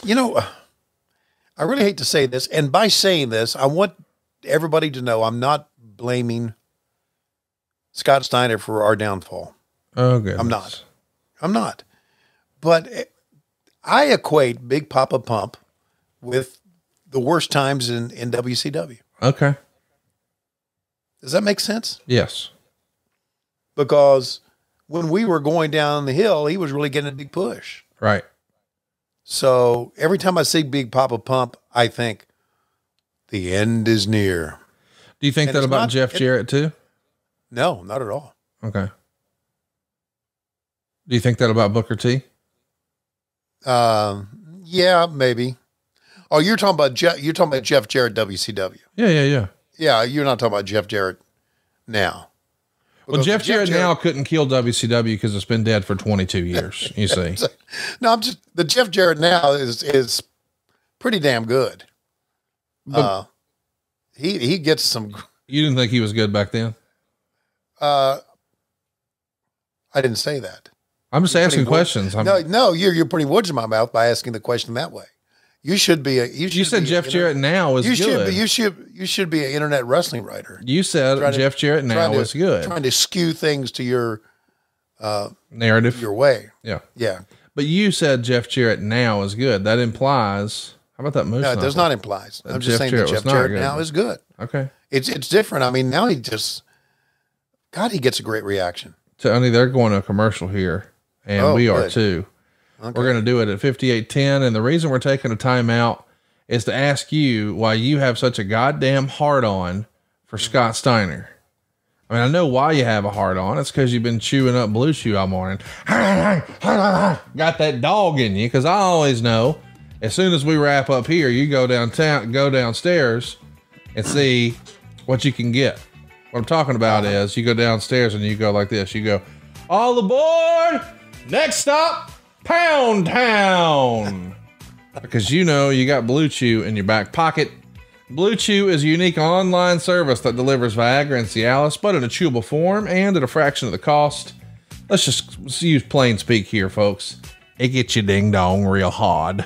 you know, I really hate to say this. And by saying this, I want everybody to know I'm not blaming Scott Steiner for our downfall. Oh, goodness. I'm not. But I equate Big Papa Pump with the worst times in WCW. Okay. Does that make sense? Yes. Because when we were going down the hill, he was really getting a big push. Right. So every time I see Big Papa Pump, I think the end is near. Do you think that about Jeff Jarrett too? No, not at all. Okay. Do you think that about Booker T? Yeah, maybe. Oh, you're talking about Jeff Jarrett WCW. Yeah. Yeah, you're not talking about Jeff Jarrett now. Well, Jeff Jarrett now couldn't kill WCW because it's been dead for 22 years. You see? No, the Jeff Jarrett now is pretty damn good. He gets some. You didn't think he was good back then? I didn't say that. I'm just asking questions. No, you're putting words in my mouth by asking the question that way. You should be you said Jeff Jarrett now is good. You should be an internet wrestling writer. You said Jeff Jarrett now is good. Trying to skew things to your narrative, your way. Yeah. But you said Jeff Jarrett now is good. That implies. How about that moose? No, it does not imply. I'm just saying that Jeff Jarrett now is good. Okay. It's different. I mean, now he gets a great reaction. Tony, they're going to a commercial here, and we are too. Okay. We're going to do it at 58:10. And the reason we're taking a timeout is to ask you why you have such a goddamn hard on for Scott Steiner. I mean, I know why you have a hard on. It's because you've been chewing up Blue Chew all morning. Got that dog in you. Cause I always know as soon as we wrap up here, you go downstairs and see what you can get. What I'm talking about is you go downstairs and you go like this. You go, all aboard. Next stop, Pound Town. Because you know you got Blue Chew in your back pocket. Blue Chew is a unique online service that delivers Viagra and Cialis, but in a chewable form and at a fraction of the cost. Let's just use plain speak here, folks. It gets you ding dong real hard.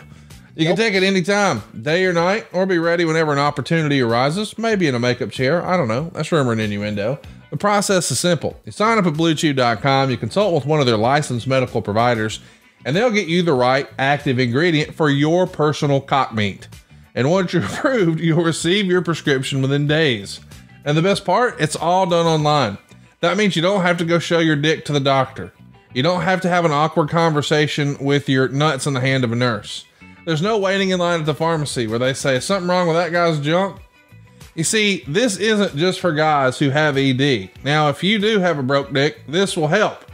You can take it anytime, day or night, or be ready whenever an opportunity arises, maybe in a makeup chair. I don't know. That's rumor and innuendo. The process is simple. You sign up at BlueChew.com, you consult with one of their licensed medical providers, and they'll get you the right active ingredient for your personal cock meat. And once you're approved, you'll receive your prescription within days. And the best part, it's all done online. That means you don't have to go show your dick to the doctor. You don't have to have an awkward conversation with your nuts in the hand of a nurse. There's no waiting in line at the pharmacy where they say, is something wrong with that guy's junk? You see, this isn't just for guys who have ED. Now, if you do have a broke dick, this will help.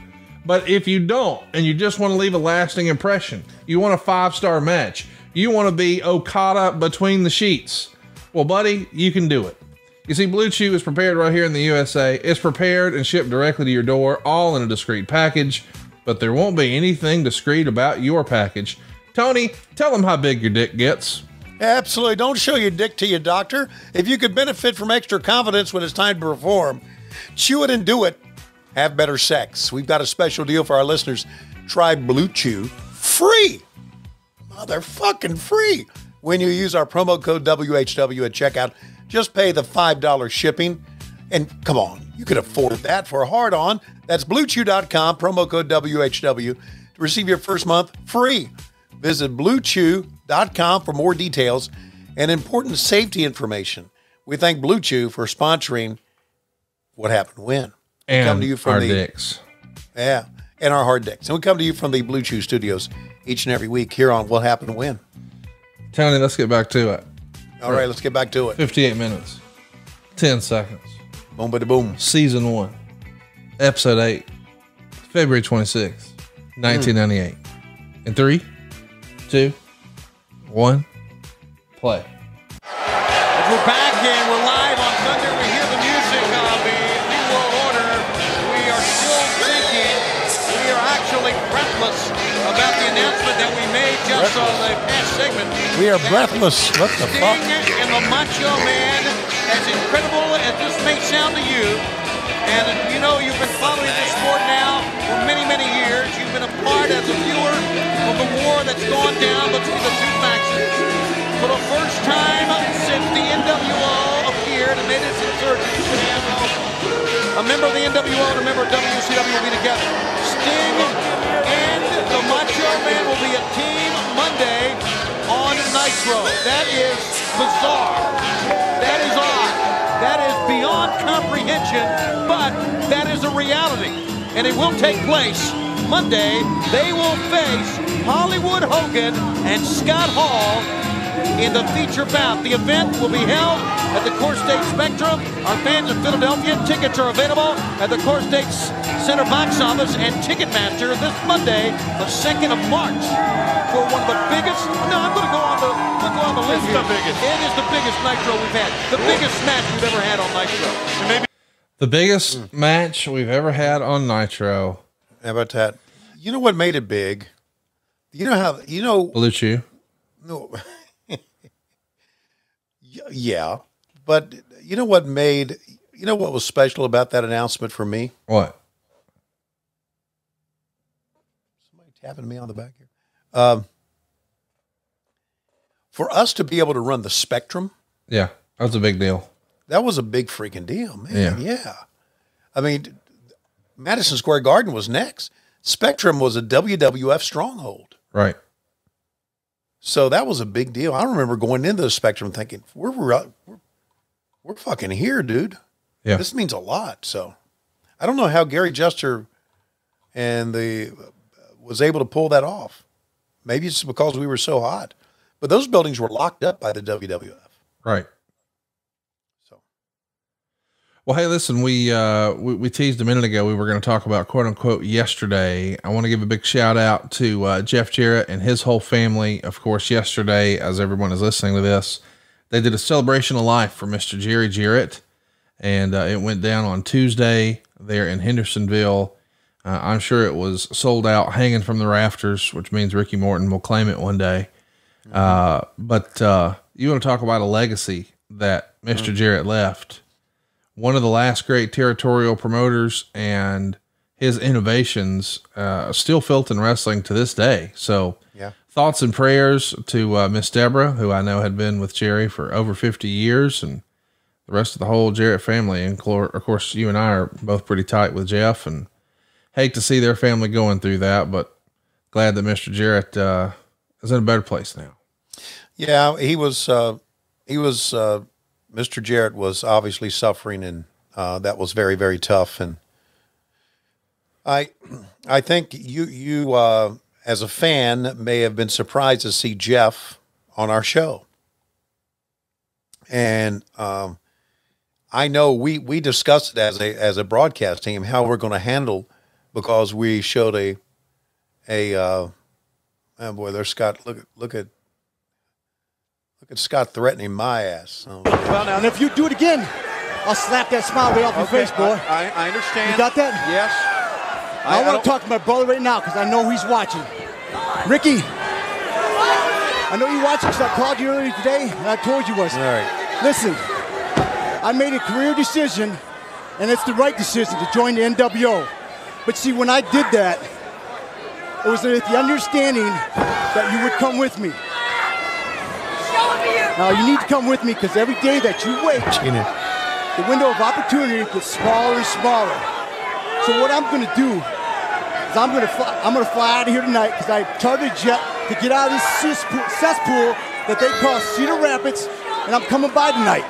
But if you don't, and you just want to leave a lasting impression, you want a 5-star match, you want to be Okada between the sheets, well, buddy, you can do it. You see, Blue Chew is prepared right here in the USA. It's prepared and shipped directly to your door, all in a discreet package, but there won't be anything discreet about your package. Tony, tell them how big your dick gets. Absolutely. Don't show your dick to your doctor. If you could benefit from extra confidence when it's time to perform, chew it and do it. Have better sex. We've got a special deal for our listeners. Try Blue Chew free. Motherfucking free. When you use our promo code WHW at checkout, just pay the $5 shipping. And come on, you could afford that for a hard-on. That's BlueChew.com, promo code WHW, to receive your first month free. Visit BlueChew.com for more details and important safety information. We thank Blue Chew for sponsoring What Happened When. And come to you from our dicks. Yeah, and our hard dicks. And we come to you from the Blue Chew studios each and every week here on What Happened When. Tony, let's get back to it. All right, let's get back to it. 58 minutes, 10 seconds. Boom, bada boom. Season 1, Episode 8, February 26th, 1998. In 3, 2, 1, play. We're back and we're live on Thunder. We hear the music of the New World Order. We are still thinking. We are actually breathless about the announcement that we made just on the past segment. We are breathless. What the fuck? Sting and the Macho Man, as incredible as this may sound to you, and you know you've been following this sport now for many, many years. You've been a part as a viewer of the war that's gone down between the two factions. For the first time since the NWO appeared and made its insurgence, a member of the NWO and a member of WCW will be together. Sting and the Macho Man will be a team Monday on Nitro. That is bizarre. That is odd. That is beyond comprehension, but that is a reality. and it will take place Monday. They will face Hollywood Hogan and Scott Hall in the feature bout. The event will be held at the Core State Spectrum. Our fans in Philadelphia, tickets are available at the Core State Center box office and Ticketmaster this Monday, the 2nd of March, for one of the biggest. No, I'm going to go on the list here. It is the biggest Nitro we've had. The biggest match we've ever had on Nitro. And maybe the biggest match we've ever had on Nitro. How about that? You know what made it big? You know how, Blue Chew. No. Yeah. But you know what was special about that announcement for me? What? Somebody tapping me on the back here. For us to be able to run the Spectrum. Yeah, that was a big deal. That was a big freaking deal, man. Yeah. I mean, Madison Square Garden was next. Spectrum was a WWF stronghold. Right. So that was a big deal. I remember going into the Spectrum thinking, we're fucking here, dude. Yeah. This means a lot. So I don't know how Gary Juster was able to pull that off. Maybe it's because we were so hot. But those buildings were locked up by the WWF. Right. Well, hey, listen, we teased a minute ago we were going to talk about quote unquote yesterday. I want to give a big shout out to Jeff Jarrett and his whole family. Of course, yesterday, as everyone is listening to this, they did a celebration of life for Mr. Jerry Jarrett, and it went down on Tuesday there in Hendersonville. I'm sure it was sold out, hanging from the rafters, which means Ricky Morton will claim it one day. But you want to talk about a legacy that Mr. Jarrett left. One of the last great territorial promoters, and his innovations still felt in wrestling to this day. So thoughts and prayers to Miss Deborah, who I know had been with Jerry for over 50 years, and the rest of the whole Jarrett family. And of course, you and I are both pretty tight with Jeff, and hate to see their family going through that, but glad that Mr. Jarrett is in a better place now. Yeah, he was Mr. Jarrett was obviously suffering, and that was very, very tough. And I think you as a fan may have been surprised to see Jeff on our show. And I know we discussed it as a broadcast team how we're going to handle, because we showed oh boy, there's Scott. Look at Scott threatening my ass. Oh, well, now, and if you do it again, I'll slap that smile right off your face, boy. I understand. You got that? Yes. I want to talk to my brother right now because I know he's watching. Ricky, I know you're watching because I called you earlier today and I told you was. All right. Listen, I made a career decision, and it's the right decision to join the NWO. But see, when I did that, it was with the understanding that you would come with me. Now, you need to come with me because every day that you wait, the window of opportunity gets smaller and smaller. So what I'm going to do is I'm going to fly out of here tonight because I chartered a jet to get out of this cesspool that they call Cedar Rapids, and I'm coming by tonight.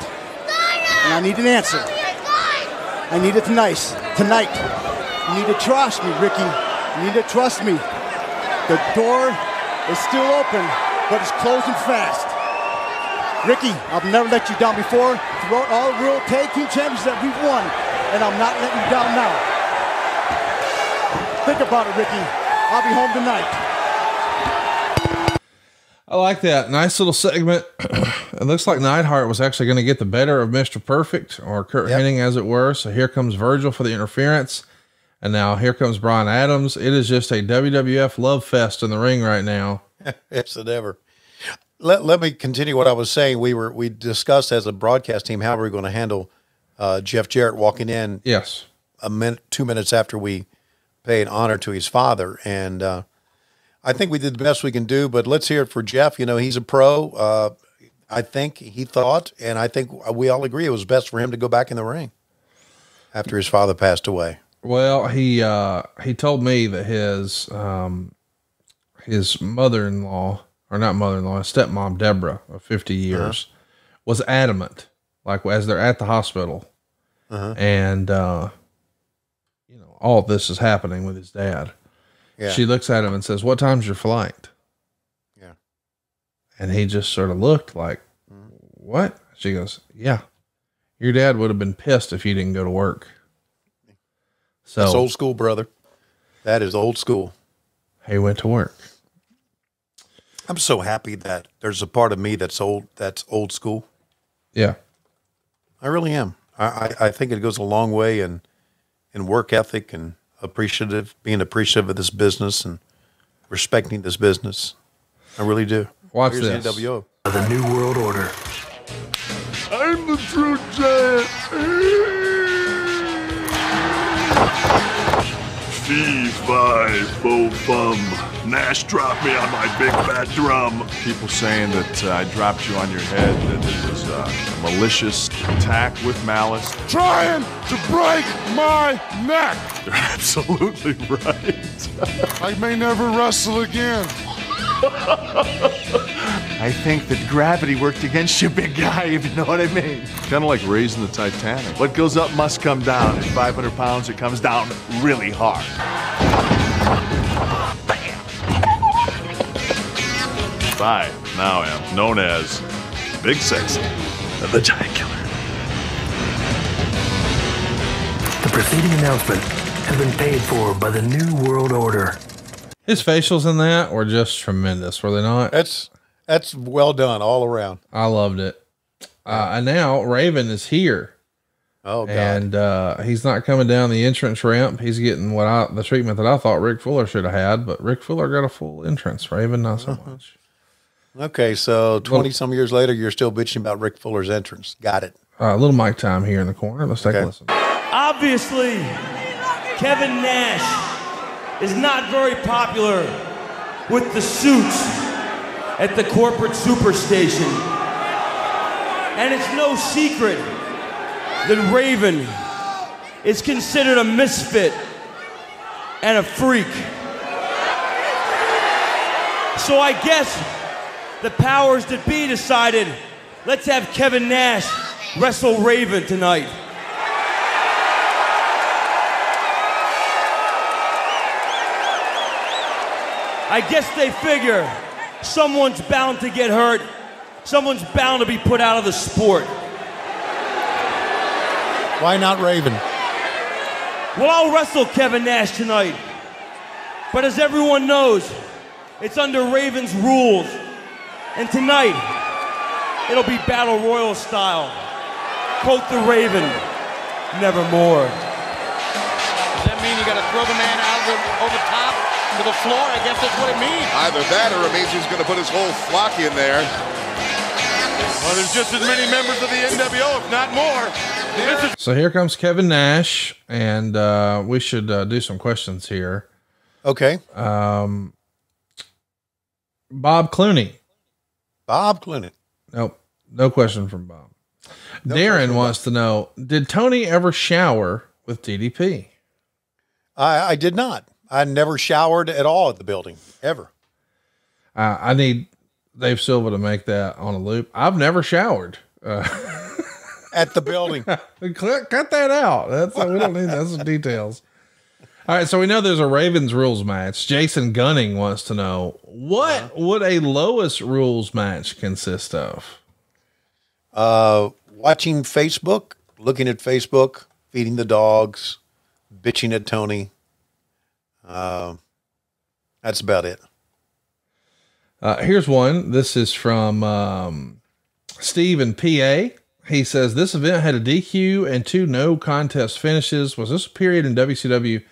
And I need an answer. I need it tonight. You need to trust me, Ricky. You need to trust me. The door is still open, but it's closing fast. Ricky, I've never let you down before throughout all the World Tag Team Championships that we've won, and I'm not letting you down now. Think about it, Ricky. I'll be home tonight. I like that. Nice little segment. It looks like Neidhart was actually going to get the better of Mr. Perfect, or Kurt Hennig, as it were. So here comes Virgil for the interference. And now here comes Brian Adams. It is just a WWF love fest in the ring right now. It's an ever. Let me continue what I was saying. We discussed as a broadcast team how we were going to handle Jeff Jarrett walking in. Yes. 2 minutes after we paid honor to his father. And I think we did the best we can do, but let's hear it for Jeff. You know, he's a pro. I think he thought, and I think we all agree it was best for him to go back in the ring after his father passed away. Well, he told me that his mother-in-law, or not mother-in-law, his stepmom, Deborah, of 50 years, was adamant, like as they're at the hospital. And all this is happening with his dad. Yeah. She looks at him and says, "What time's your flight?" Yeah. And he just sort of looked like, "What?" She goes, "Yeah, your dad would have been pissed if you didn't go to work." So that's old school, brother. That is old school. He went to work. I'm so happy that there's a part of me that's old school. Yeah. I really am. I think it goes a long way in work ethic and being appreciative of this business and respecting this business. I really do. Watch Here's this. The NWO. The New World Order. I'm the true giant. Fee, fi, fo, fum. Nash dropped me on my big fat drum. People saying that I dropped you on your head, that it was a malicious attack with malice. Trying to break my neck. You're absolutely right. I may never wrestle again. I think that gravity worked against you, big guy, if you know what I mean. Kind of like raising the Titanic. What goes up must come down. At 500 pounds, it comes down really hard. Bam! I now am known as Big Sexy, the Giant Killer. The preceding announcement has been paid for by the New World Order. His facials in that were just tremendous, were they not? That's well done all around. I loved it. And now Raven is here. Oh, God. And he's not coming down the entrance ramp. He's getting the treatment that I thought Rick Fuller should have had, but Rick Fuller got a full entrance. Raven, not so much. Okay, so 20-some years later, you're still bitching about Rick Fuller's entrance. Got it. A little mic time here in the corner. Let's take a listen. Obviously, Kevin Nash is not very popular with the suits at the corporate superstation. And it's no secret that Raven is considered a misfit and a freak. So I guess the powers that be decided, let's have Kevin Nash wrestle Raven tonight. I guess they figure someone's bound to get hurt. Someone's bound to be put out of the sport. Why not Raven? Well, I'll wrestle Kevin Nash tonight. But as everyone knows, it's under Raven's rules. And tonight, it'll be Battle Royal style. Quote the Raven, nevermore. Does that mean you got to throw the man out over top to the floor? I guess that's what it means. Either that or it means he's going to put his whole flock in there. Well, there's just as many members of the NWO, if not more. So here comes Kevin Nash, and we should do some questions here. Okay. Bob Clooney. Bob Clooney. Nope. No question from Bob. Darren wants to know, did Tony ever shower with DDP? I did not. I never showered at all at the building, ever. I need Dave Silva to make that on a loop. I've never showered. At the building. Cut that out. We don't need those details. All right, so we know there's a Ravens rules match. Jason Gunning wants to know, what would a lowest rules match consist of? Watching Facebook, looking at Facebook, feeding the dogs, bitching at Tony. That's about it. Here's one. This is from Steve in PA. He says, this event had a DQ and 2 no contest finishes. Was this a period in WCW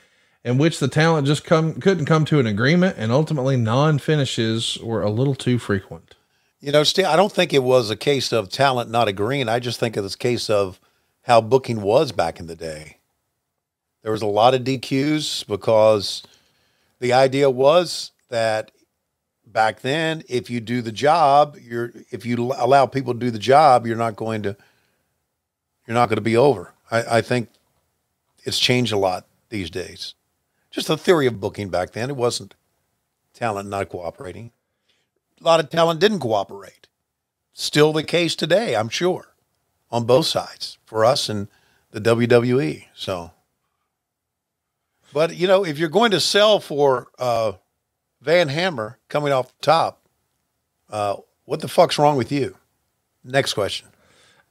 in which the talent just couldn't come to an agreement, and ultimately non-finishes were a little too frequent? You know, Steve, I don't think it was a case of talent not agreeing. I just think it was a case of how booking was back in the day. There was a lot of DQs because the idea was that back then, if you do the job, if you allow people to do the job, you're not going to be over. I think it's changed a lot these days. Just the theory of booking back then. It wasn't talent not cooperating. A lot of talent didn't cooperate. Still the case today, I'm sure, on both sides for us and the WWE. So But, you know, if you're going to sell for Van Hammer coming off the top, what the fuck's wrong with you? Next question.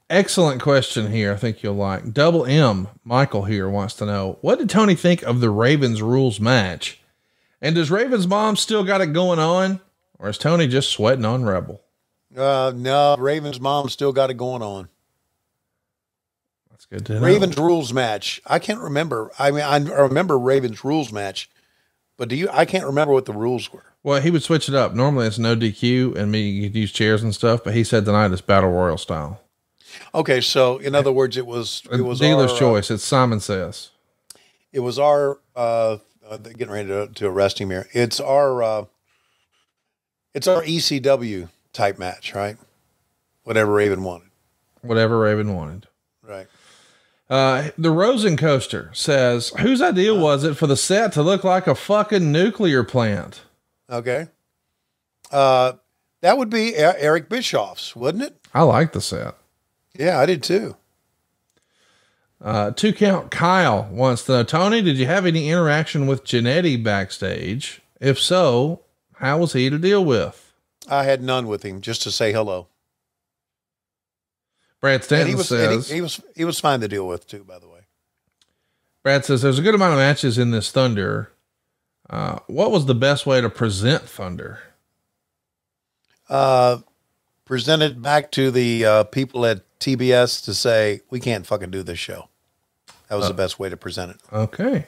Excellent question here. I think you'll like. Double M, Michael here wants to know, what did Tony think of the Ravens rules match? And does Ravens mom still got it going on? Or is Tony just sweating on Rebel? No, Ravens mom still got it going on. That's good to know. Ravens rules match. I can't remember. I mean, I remember Ravens rules match, but I can't remember what the rules were. Well, he would switch it up. Normally it's no DQ and you could use chairs and stuff, but he said tonight it's battle royal style. Okay. So in other words, it was dealer's choice. It's Simon Says. It was our, getting ready to arrest him here. It's our ECW type match, right? Whatever Raven wanted. Whatever Raven wanted. Right. The Rosen Coaster says, whose idea was it for the set to look like a fucking nuclear plant? Okay. That would be Eric Bischoff's, wouldn't it? I like the set. Yeah, I did too. 2 Count Kyle wants to know, Tony, did you have any interaction with Jannetty backstage? If so, how was he to deal with? I had none with him, just to say hello. Brad Stanton says he was fine to deal with too, by the way. Brad says there's a good amount of matches in this Thunder. What was the best way to present Thunder? Present it back to the people at TBS to say, we can't fucking do this show. That was the best way to present it. Okay.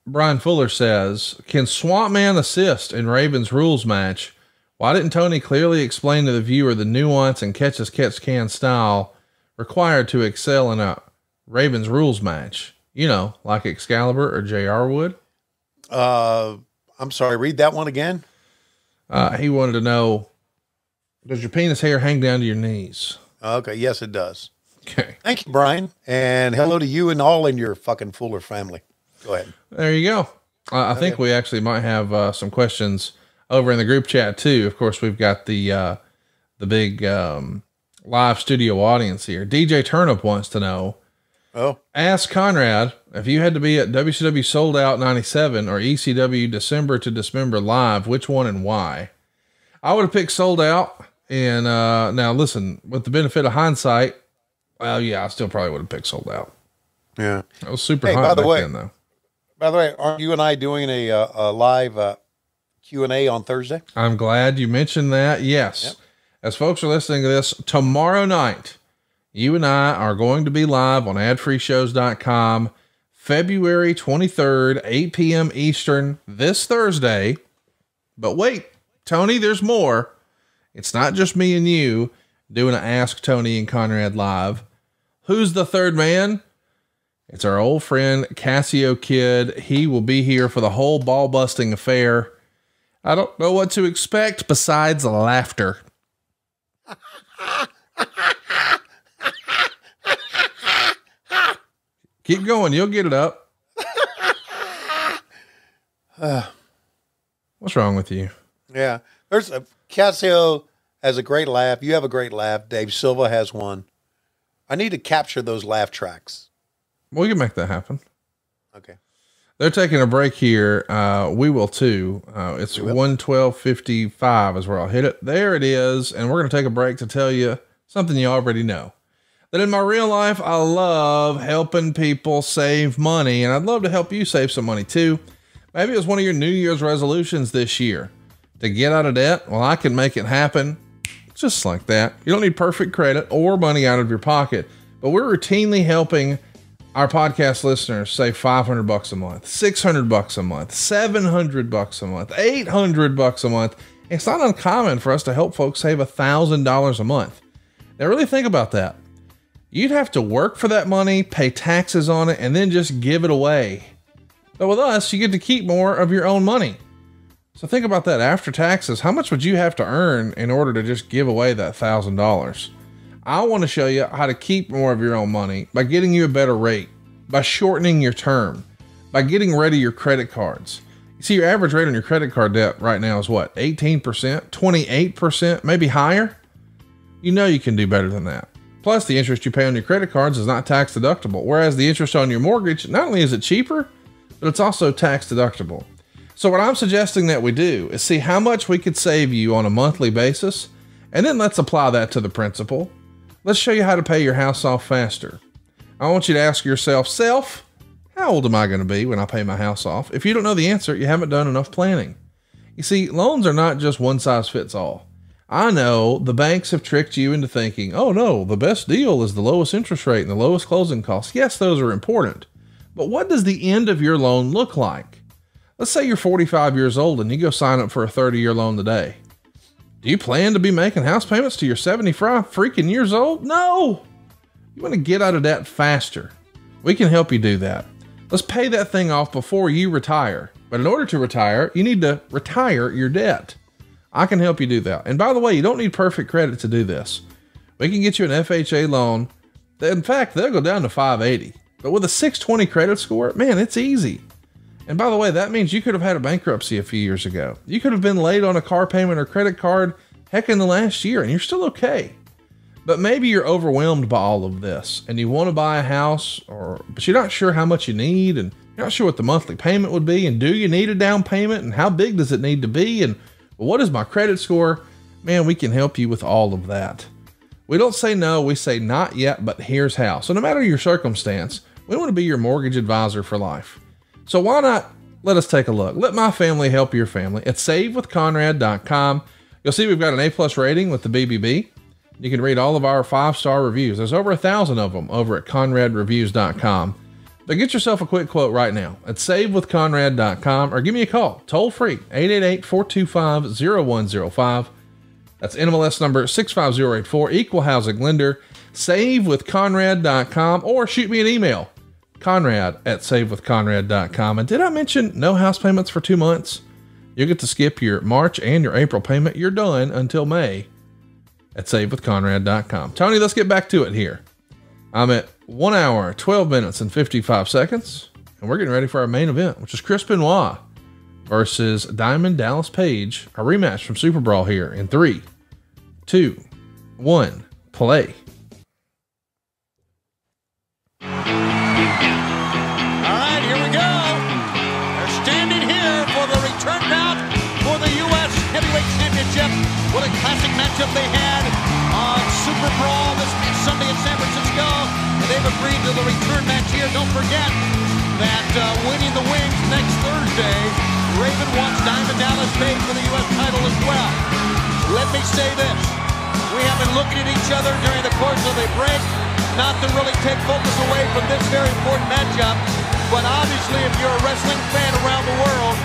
Brian Fuller says, can Swamp Man assist in Ravens rules match? Why didn't Tony clearly explain to the viewer the nuance and catch-as-catch-can style required to excel in a Ravens rules match? You know, like Excalibur or JR would. I'm sorry, read that one again. He wanted to know, does your penis hair hang down to your knees? Okay. Yes, it does. Okay. Thank you, Brian. And hello to you and all in your fucking Fuller family. Go ahead. There you go. I think we actually might have some questions over in the group chat too. Of course, we've got the big live studio audience here. DJ Turnip wants to know, ask Conrad, if you had to be at WCW Sold Out 97 or ECW December to Dismember Live, which one and why? I would have picked Sold Out. And now listen, with the benefit of hindsight, well, yeah, I still probably would have picked Sold Out. Yeah. It was super hot back then, though. By the way, aren't you and I doing a live Q&A on Thursday? I'm glad you mentioned that. Yes. Yep. As folks are listening to this, tomorrow night, you and I are going to be live on adfreeshows.com, February 23rd, 8 p.m. Eastern, this Thursday. But wait, Tony, there's more. It's not just me and you doing an Ask Tony and Conrad live. Who's the third man? It's our old friend Cassio Kid. He will be here for the whole ball busting affair. I don't know what to expect besides laughter. Keep going. You'll get it up. What's wrong with you? Yeah. Cassio has a great laugh. You have a great laugh. Dave Silva has one. I need to capture those laugh tracks. We can make that happen. Okay. They're taking a break here. We will too. It's 1:12:55 is where I'll hit it. There it is. And we're going to take a break to tell you something you already know. That in my real life, I love helping people save money, and I'd love to help you save some money too. Maybe it was one of your New Year's resolutions this year to get out of debt. Well, I can make it happen just like that. You don't need perfect credit or money out of your pocket, but we're routinely helping our podcast listeners save $500 a month, $600 a month, $700 a month, $800 a month. It's not uncommon for us to help folks save $1,000 a month. Now really think about that. You'd have to work for that money, pay taxes on it, and then just give it away. But with us, you get to keep more of your own money. So think about that. After taxes, how much would you have to earn in order to just give away that $1,000? I want to show you how to keep more of your own money by getting you a better rate, by shortening your term, by getting rid of your credit cards. You see, your average rate on your credit card debt right now is what? 18%, 28%, maybe higher? You know you can do better than that. Plus, the interest you pay on your credit cards is not tax deductible, whereas the interest on your mortgage, not only is it cheaper, but it's also tax deductible. So what I'm suggesting that we do is see how much we could save you on a monthly basis, and then let's apply that to the principal. Let's show you how to pay your house off faster. I want you to ask yourself, how old am I going to be when I pay my house off? If you don't know the answer, you haven't done enough planning. You see, loans are not just one size fits all. I know the banks have tricked you into thinking, oh no, the best deal is the lowest interest rate and the lowest closing costs. Yes, those are important. But what does the end of your loan look like? Let's say you're 45 years old and you go sign up for a 30-year loan today. Do you plan to be making house payments till you're 75 freaking years old? No! You want to get out of debt faster. We can help you do that. Let's pay that thing off before you retire. But in order to retire, you need to retire your debt. I can help you do that. And by the way, you don't need perfect credit to do this. We can get you an FHA loan. In fact, they'll go down to 580. But with a 620 credit score, man, it's easy. And by the way, that means you could have had a bankruptcy a few years ago. You could have been late on a car payment or credit card, heck, in the last year, and you're still okay. But maybe you're overwhelmed by all of this and you want to buy a house, but you're not sure how much you need and you're not sure what the monthly payment would be. And do you need a down payment and how big does it need to be? And what is my credit score? Man, we can help you with all of that. We don't say no, we say not yet, but here's how. So no matter your circumstance, we want to be your mortgage advisor for life. So why not let us take a look? Let my family help your family at savewithconrad.com. You'll see we've got an A+ rating with the BBB. You can read all of our 5-star reviews. There's over 1,000 of them over at conradreviews.com. But get yourself a quick quote right now at savewithconrad.com or give me a call, toll free, 888-425-0105. That's NMLS number 65084, equal housing lender, savewithconrad.com, or shoot me an email, conrad@savewithconrad.com. And did I mention no house payments for 2 months? You'll get to skip your March and your April payment. You're done until May at savewithconrad.com. Tony, let's get back to it here. I'm at 1 hour, 12 minutes, and 55 seconds, and we're getting ready for our main event, which is Chris Benoit versus Diamond Dallas Page, a rematch from Super Brawl here in 3, 2, 1, play. All right, here we go. They're standing here for the return bout for the U.S. Heavyweight Championship. What a classic matchup they had on Super Brawl this Sunday in San Francisco. And they've agreed to the return match here. Don't forget that winning the wings next Thursday, Raven wants Diamond Dallas Page for the U.S. title as well. Let me say this. We have been looking at each other during the course of a break, not to really take focus away from this very important matchup. But obviously, if you're a wrestling fan around the world,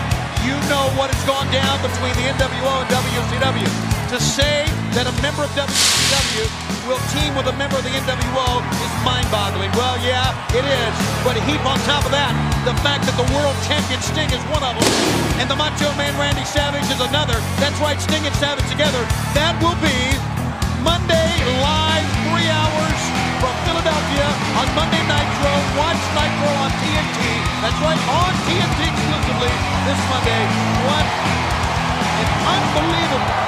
you know what has gone down between the NWO and WCW. To say that a member of WCW will team with a member of the NWO is mind-boggling. Well, yeah, it is. But heap on top of that, the fact that the world champion Sting is one of them, and the Macho Man Randy Savage is another. That's right, Sting and Savage together. That will be Monday live, 3 hours from Philadelphia on Monday Nitro. Watch Nitro on TNT. That's right, on TNT exclusively this Monday. What an unbelievable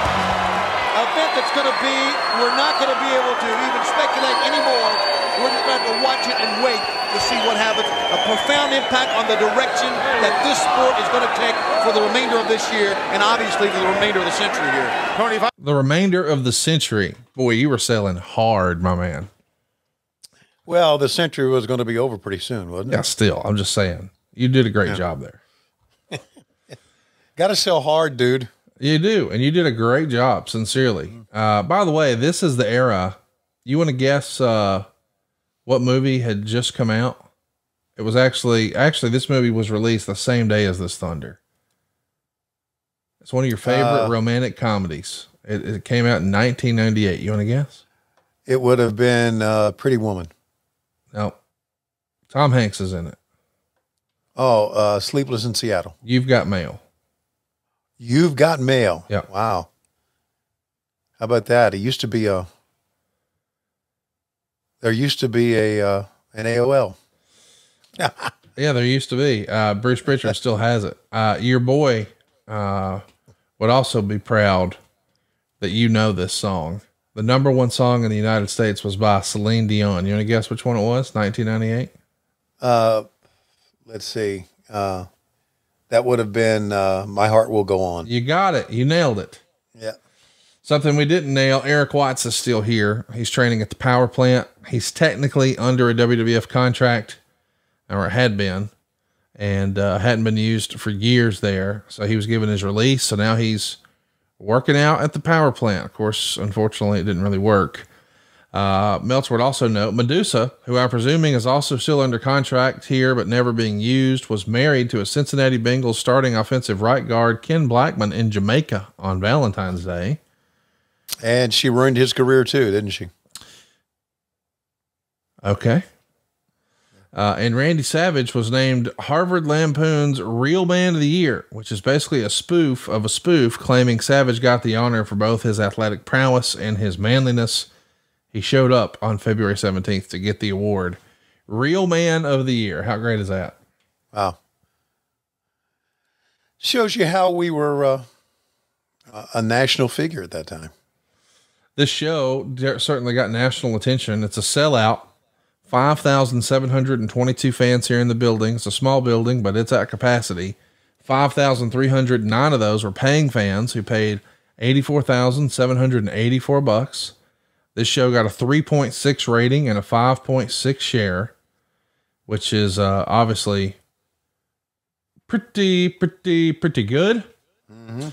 event that's going to be. We're not going to be able to even speculate anymore. We're just going to have to watch it and wait to see what happens. A profound impact on the direction that this sport is going to take for the remainder of this year and obviously the remainder of the century here. Tony, the remainder of the century. Boy, you were selling hard, my man. Well, the century was going to be over pretty soon, wasn't it? Yeah, still, I'm just saying. You did a great job there. Got to sell hard, dude. You do, and you did a great job, sincerely. By the way, this is the era. You want to guess what movie had just come out? It was actually this movie was released the same day as this Thunder. It's one of your favorite romantic comedies. It came out in 1998. You want to guess? It would have been Pretty Woman. No. Tom Hanks is in it. Oh, Sleepless in Seattle. You've Got Mail. You've Got Mail. Yeah. Wow. How about that? It used to be there used to be an AOL. Yeah, there used to be. Bruce Pritchard still has it. Your boy would also be proud that you know this song. The number one song in the United States was by Celine Dion. You want to guess which one it was? 1998. Let's see. That would have been My Heart Will Go On. You got it. You nailed it. Yeah. Something we didn't nail. Eric Watts is still here. He's training at the power plant. He's technically under a WWF contract, or had been, and hadn't been used for years there. So he was given his release. So now he's working out at the power plant. Of course, unfortunately, it didn't really work. Meltzer would also note Medusa, who I'm presuming is also still under contract here, but never being used, was married to a Cincinnati Bengals starting offensive right guard, Ken Blackman, in Jamaica on Valentine's Day. And she ruined his career too, didn't she? Okay. And Randy Savage was named Harvard Lampoon's Real Man of the Year, which is basically a spoof of a spoof, claiming Savage got the honor for both his athletic prowess and his manliness. He showed up on February 17th to get the award. Real Man of the Year. How great is that? Wow. Shows you how we were a national figure at that time. This show certainly got national attention. It's a sellout. 5,722 fans here in the building. It's a small building, but it's at capacity. 5,309 of those were paying fans who paid $84,784. This show got a 3.6 rating and a 5.6 share, which is obviously pretty good. Mm-hmm.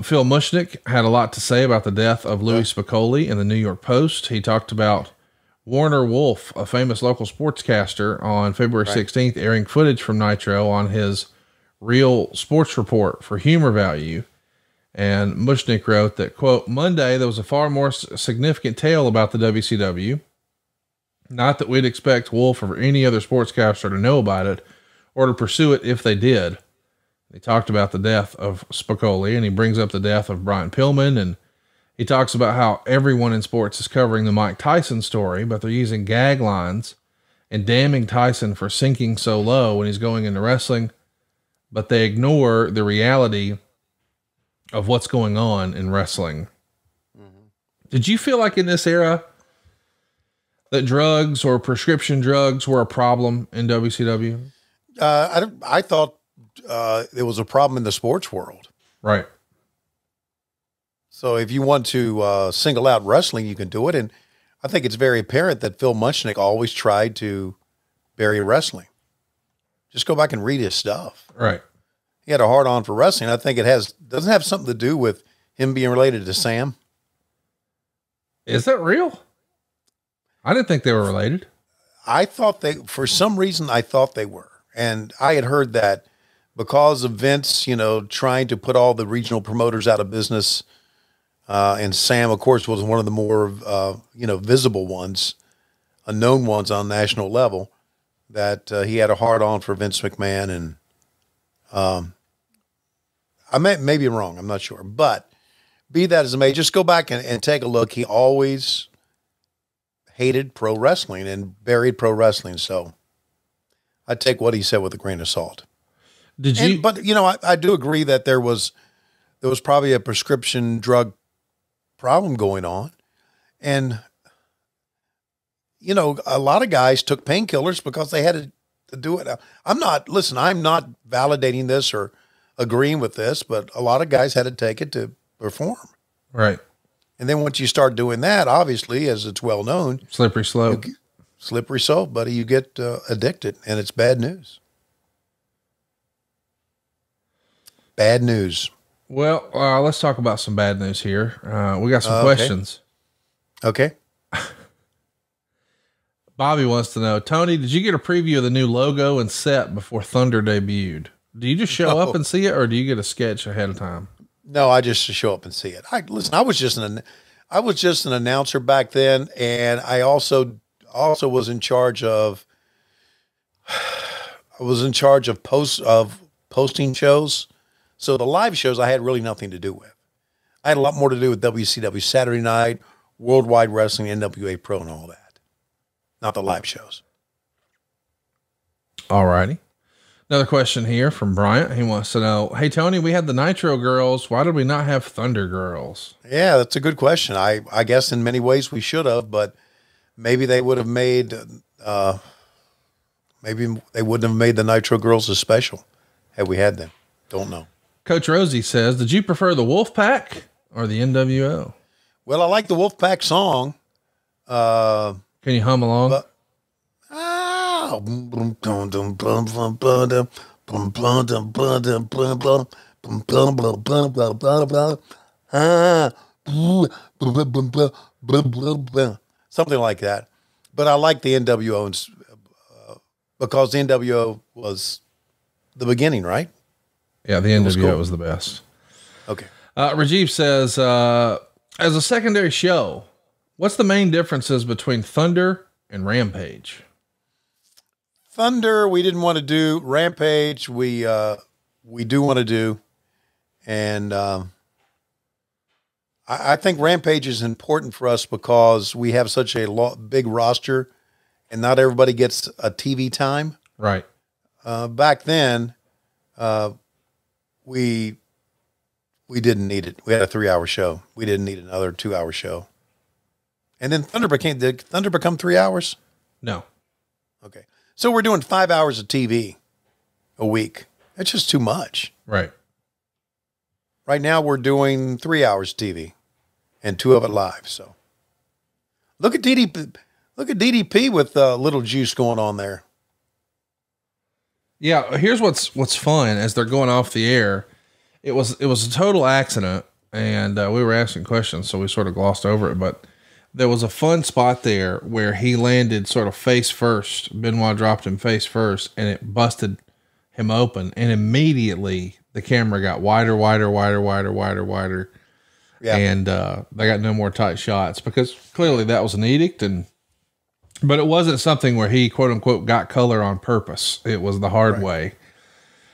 Phil Mushnick had a lot to say about the death of Louis Spicoli in the New York Post. He talked about Warner Wolf, a famous local sportscaster, on February 16th, airing footage from Nitro on his Real Sports Report for humor value. And Mushnick wrote that, quote, Monday, there was a far more significant tale about the WCW. Not that we'd expect Wolf or any other sportscaster to know about it or to pursue it if they did. He talked about the death of Spicoli, and he brings up the death of Brian Pillman, and he talks about how everyone in sports is covering the Mike Tyson story, but they're using gag lines and damning Tyson for sinking so low when he's going into wrestling, but they ignore the reality of what's going on in wrestling. Mm-hmm. Did you feel like in this era that drugs or prescription drugs were a problem in WCW? I thought there was a problem in the sports world. Right. So if you want to single out wrestling, you can do it. And I think it's very apparent that Phil Mushnick always tried to bury wrestling. Just go back and read his stuff. Right. He had a hard on for wrestling. I think it doesn't have something to do with him being related to Sam. Is that real? I didn't think they were related. I thought for some reason, I thought they were. And I had heard that because of Vince, trying to put all the regional promoters out of business, and Sam, of course, was one of the more, visible ones, known ones on national level, that he had a hard on for Vince McMahon. And I may be wrong. I'm not sure. But be that as it may, just go back and take a look. He always hated pro wrestling and buried pro wrestling. So I take what he said with a grain of salt. But I do agree that there was probably a prescription drug problem going on. And, a lot of guys took painkillers because they had to do it. I'm not validating this or agreeing with this, but a lot of guys had to take it to perform. Right. And then once you start doing that, obviously, as it's well known, slippery slope, buddy, you get addicted, and it's bad news. Bad news. Well, let's talk about some bad news here. We got some questions. Okay. Bobby wants to know, Tony, did you get a preview of the new logo and set before Thunder debuted? Do you just show up and see it, or do you get a sketch ahead of time? No, I just show up and see it. I was just an announcer back then, and I also was in charge of posting shows. So the live shows I had really nothing to do with. I had a lot more to do with WCW Saturday Night, Worldwide Wrestling, NWA Pro, and all that. Not the live shows. All righty. Another question here from Bryant. He wants to know, hey, Tony, we had the Nitro girls. Why did we not have Thunder girls? Yeah, that's a good question. I guess in many ways we should have, but maybe they would have made, maybe they wouldn't have made the Nitro girls as special had we had them. Don't know. Coach Rosie says, did you prefer the Wolfpack or the NWO? Well, I like the Wolfpack song. Can you hum along? Something like that. But I like the NWO because the NWO was the beginning, right? Yeah, the NWO was the best. Okay. Rajiv says, as a secondary show, what's the main differences between Thunder and Rampage? Thunder, we didn't want to do. Rampage, we do want to do. And I think Rampage is important for us because we have such a big roster and not everybody gets a TV time. Right. Back then, we didn't need it. We had a 3-hour show. We didn't need another 2-hour show. And then did Thunder become 3 hours? No. Okay. So we're doing 5 hours of TV a week. That's just too much. Right. Right now we're doing 3 hours of TV and 2 of it live. So look at DDP. Look at DDP with little juice going on there. Yeah. Here's what's fun as they're going off the air. It was a total accident and we were asking questions, so we sort of glossed over it, but there was a fun spot there where he landed sort of face first. Benoit dropped him face first and it busted him open. And immediately the camera got wider. Yeah. And they got no more tight shots because clearly that was an edict. But it wasn't something where he quote unquote got color on purpose. It was the hard way.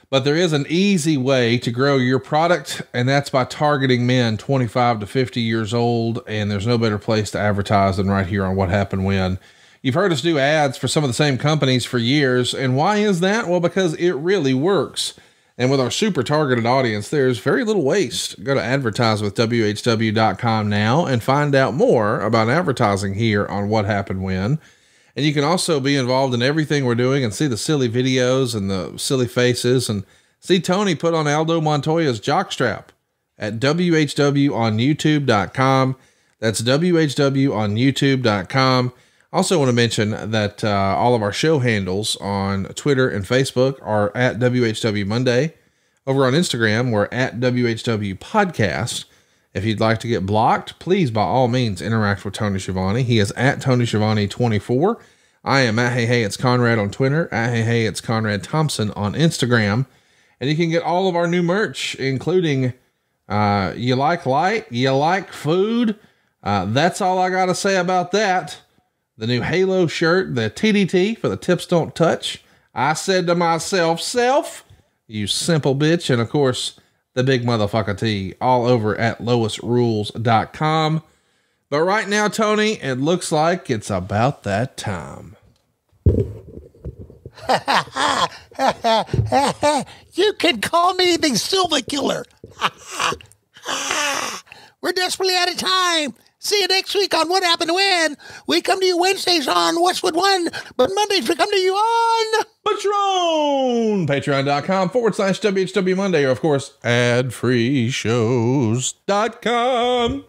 But there is an easy way to grow your product, and that's by targeting men 25 to 50 years old. And there's no better place to advertise than right here on What Happened When. You've heard us do ads for some of the same companies for years. And why is that? Well, because it really works. And with our super targeted audience, there's very little waste. Go to advertisewithwhw.com now and find out more about advertising here on What Happened When. And you can also be involved in everything we're doing and see the silly videos and the silly faces and see Tony put on Aldo Montoya's jockstrap at whwonyoutube.com. That's whwonyoutube.com. Also want to mention that all of our show handles on Twitter and Facebook are at WHW Monday. Over on Instagram, we're at WHW Podcast. If you'd like to get blocked, please, by all means, interact with Tony Schiavone. He is at Tony Schiavone 24. I am at Hey It's Conrad on Twitter, at Hey It's Conrad Thompson on Instagram. And you can get all of our new merch, including you like light, you like food. That's all I got to say about that. The new Halo shirt, the TDT for the tips don't touch. I said to myself, self, you simple bitch. And of course, the big motherfucker T all over at loisrules.com. But right now, Tony, it looks like it's about that time. You can call me the Silver Killer. We're desperately out of time. See you next week on What Happened When. We come to you Wednesdays on Westwood One, but Mondays we come to you on Patreon. Patreon.com/WHW Monday, or of course, adfreeshows.com.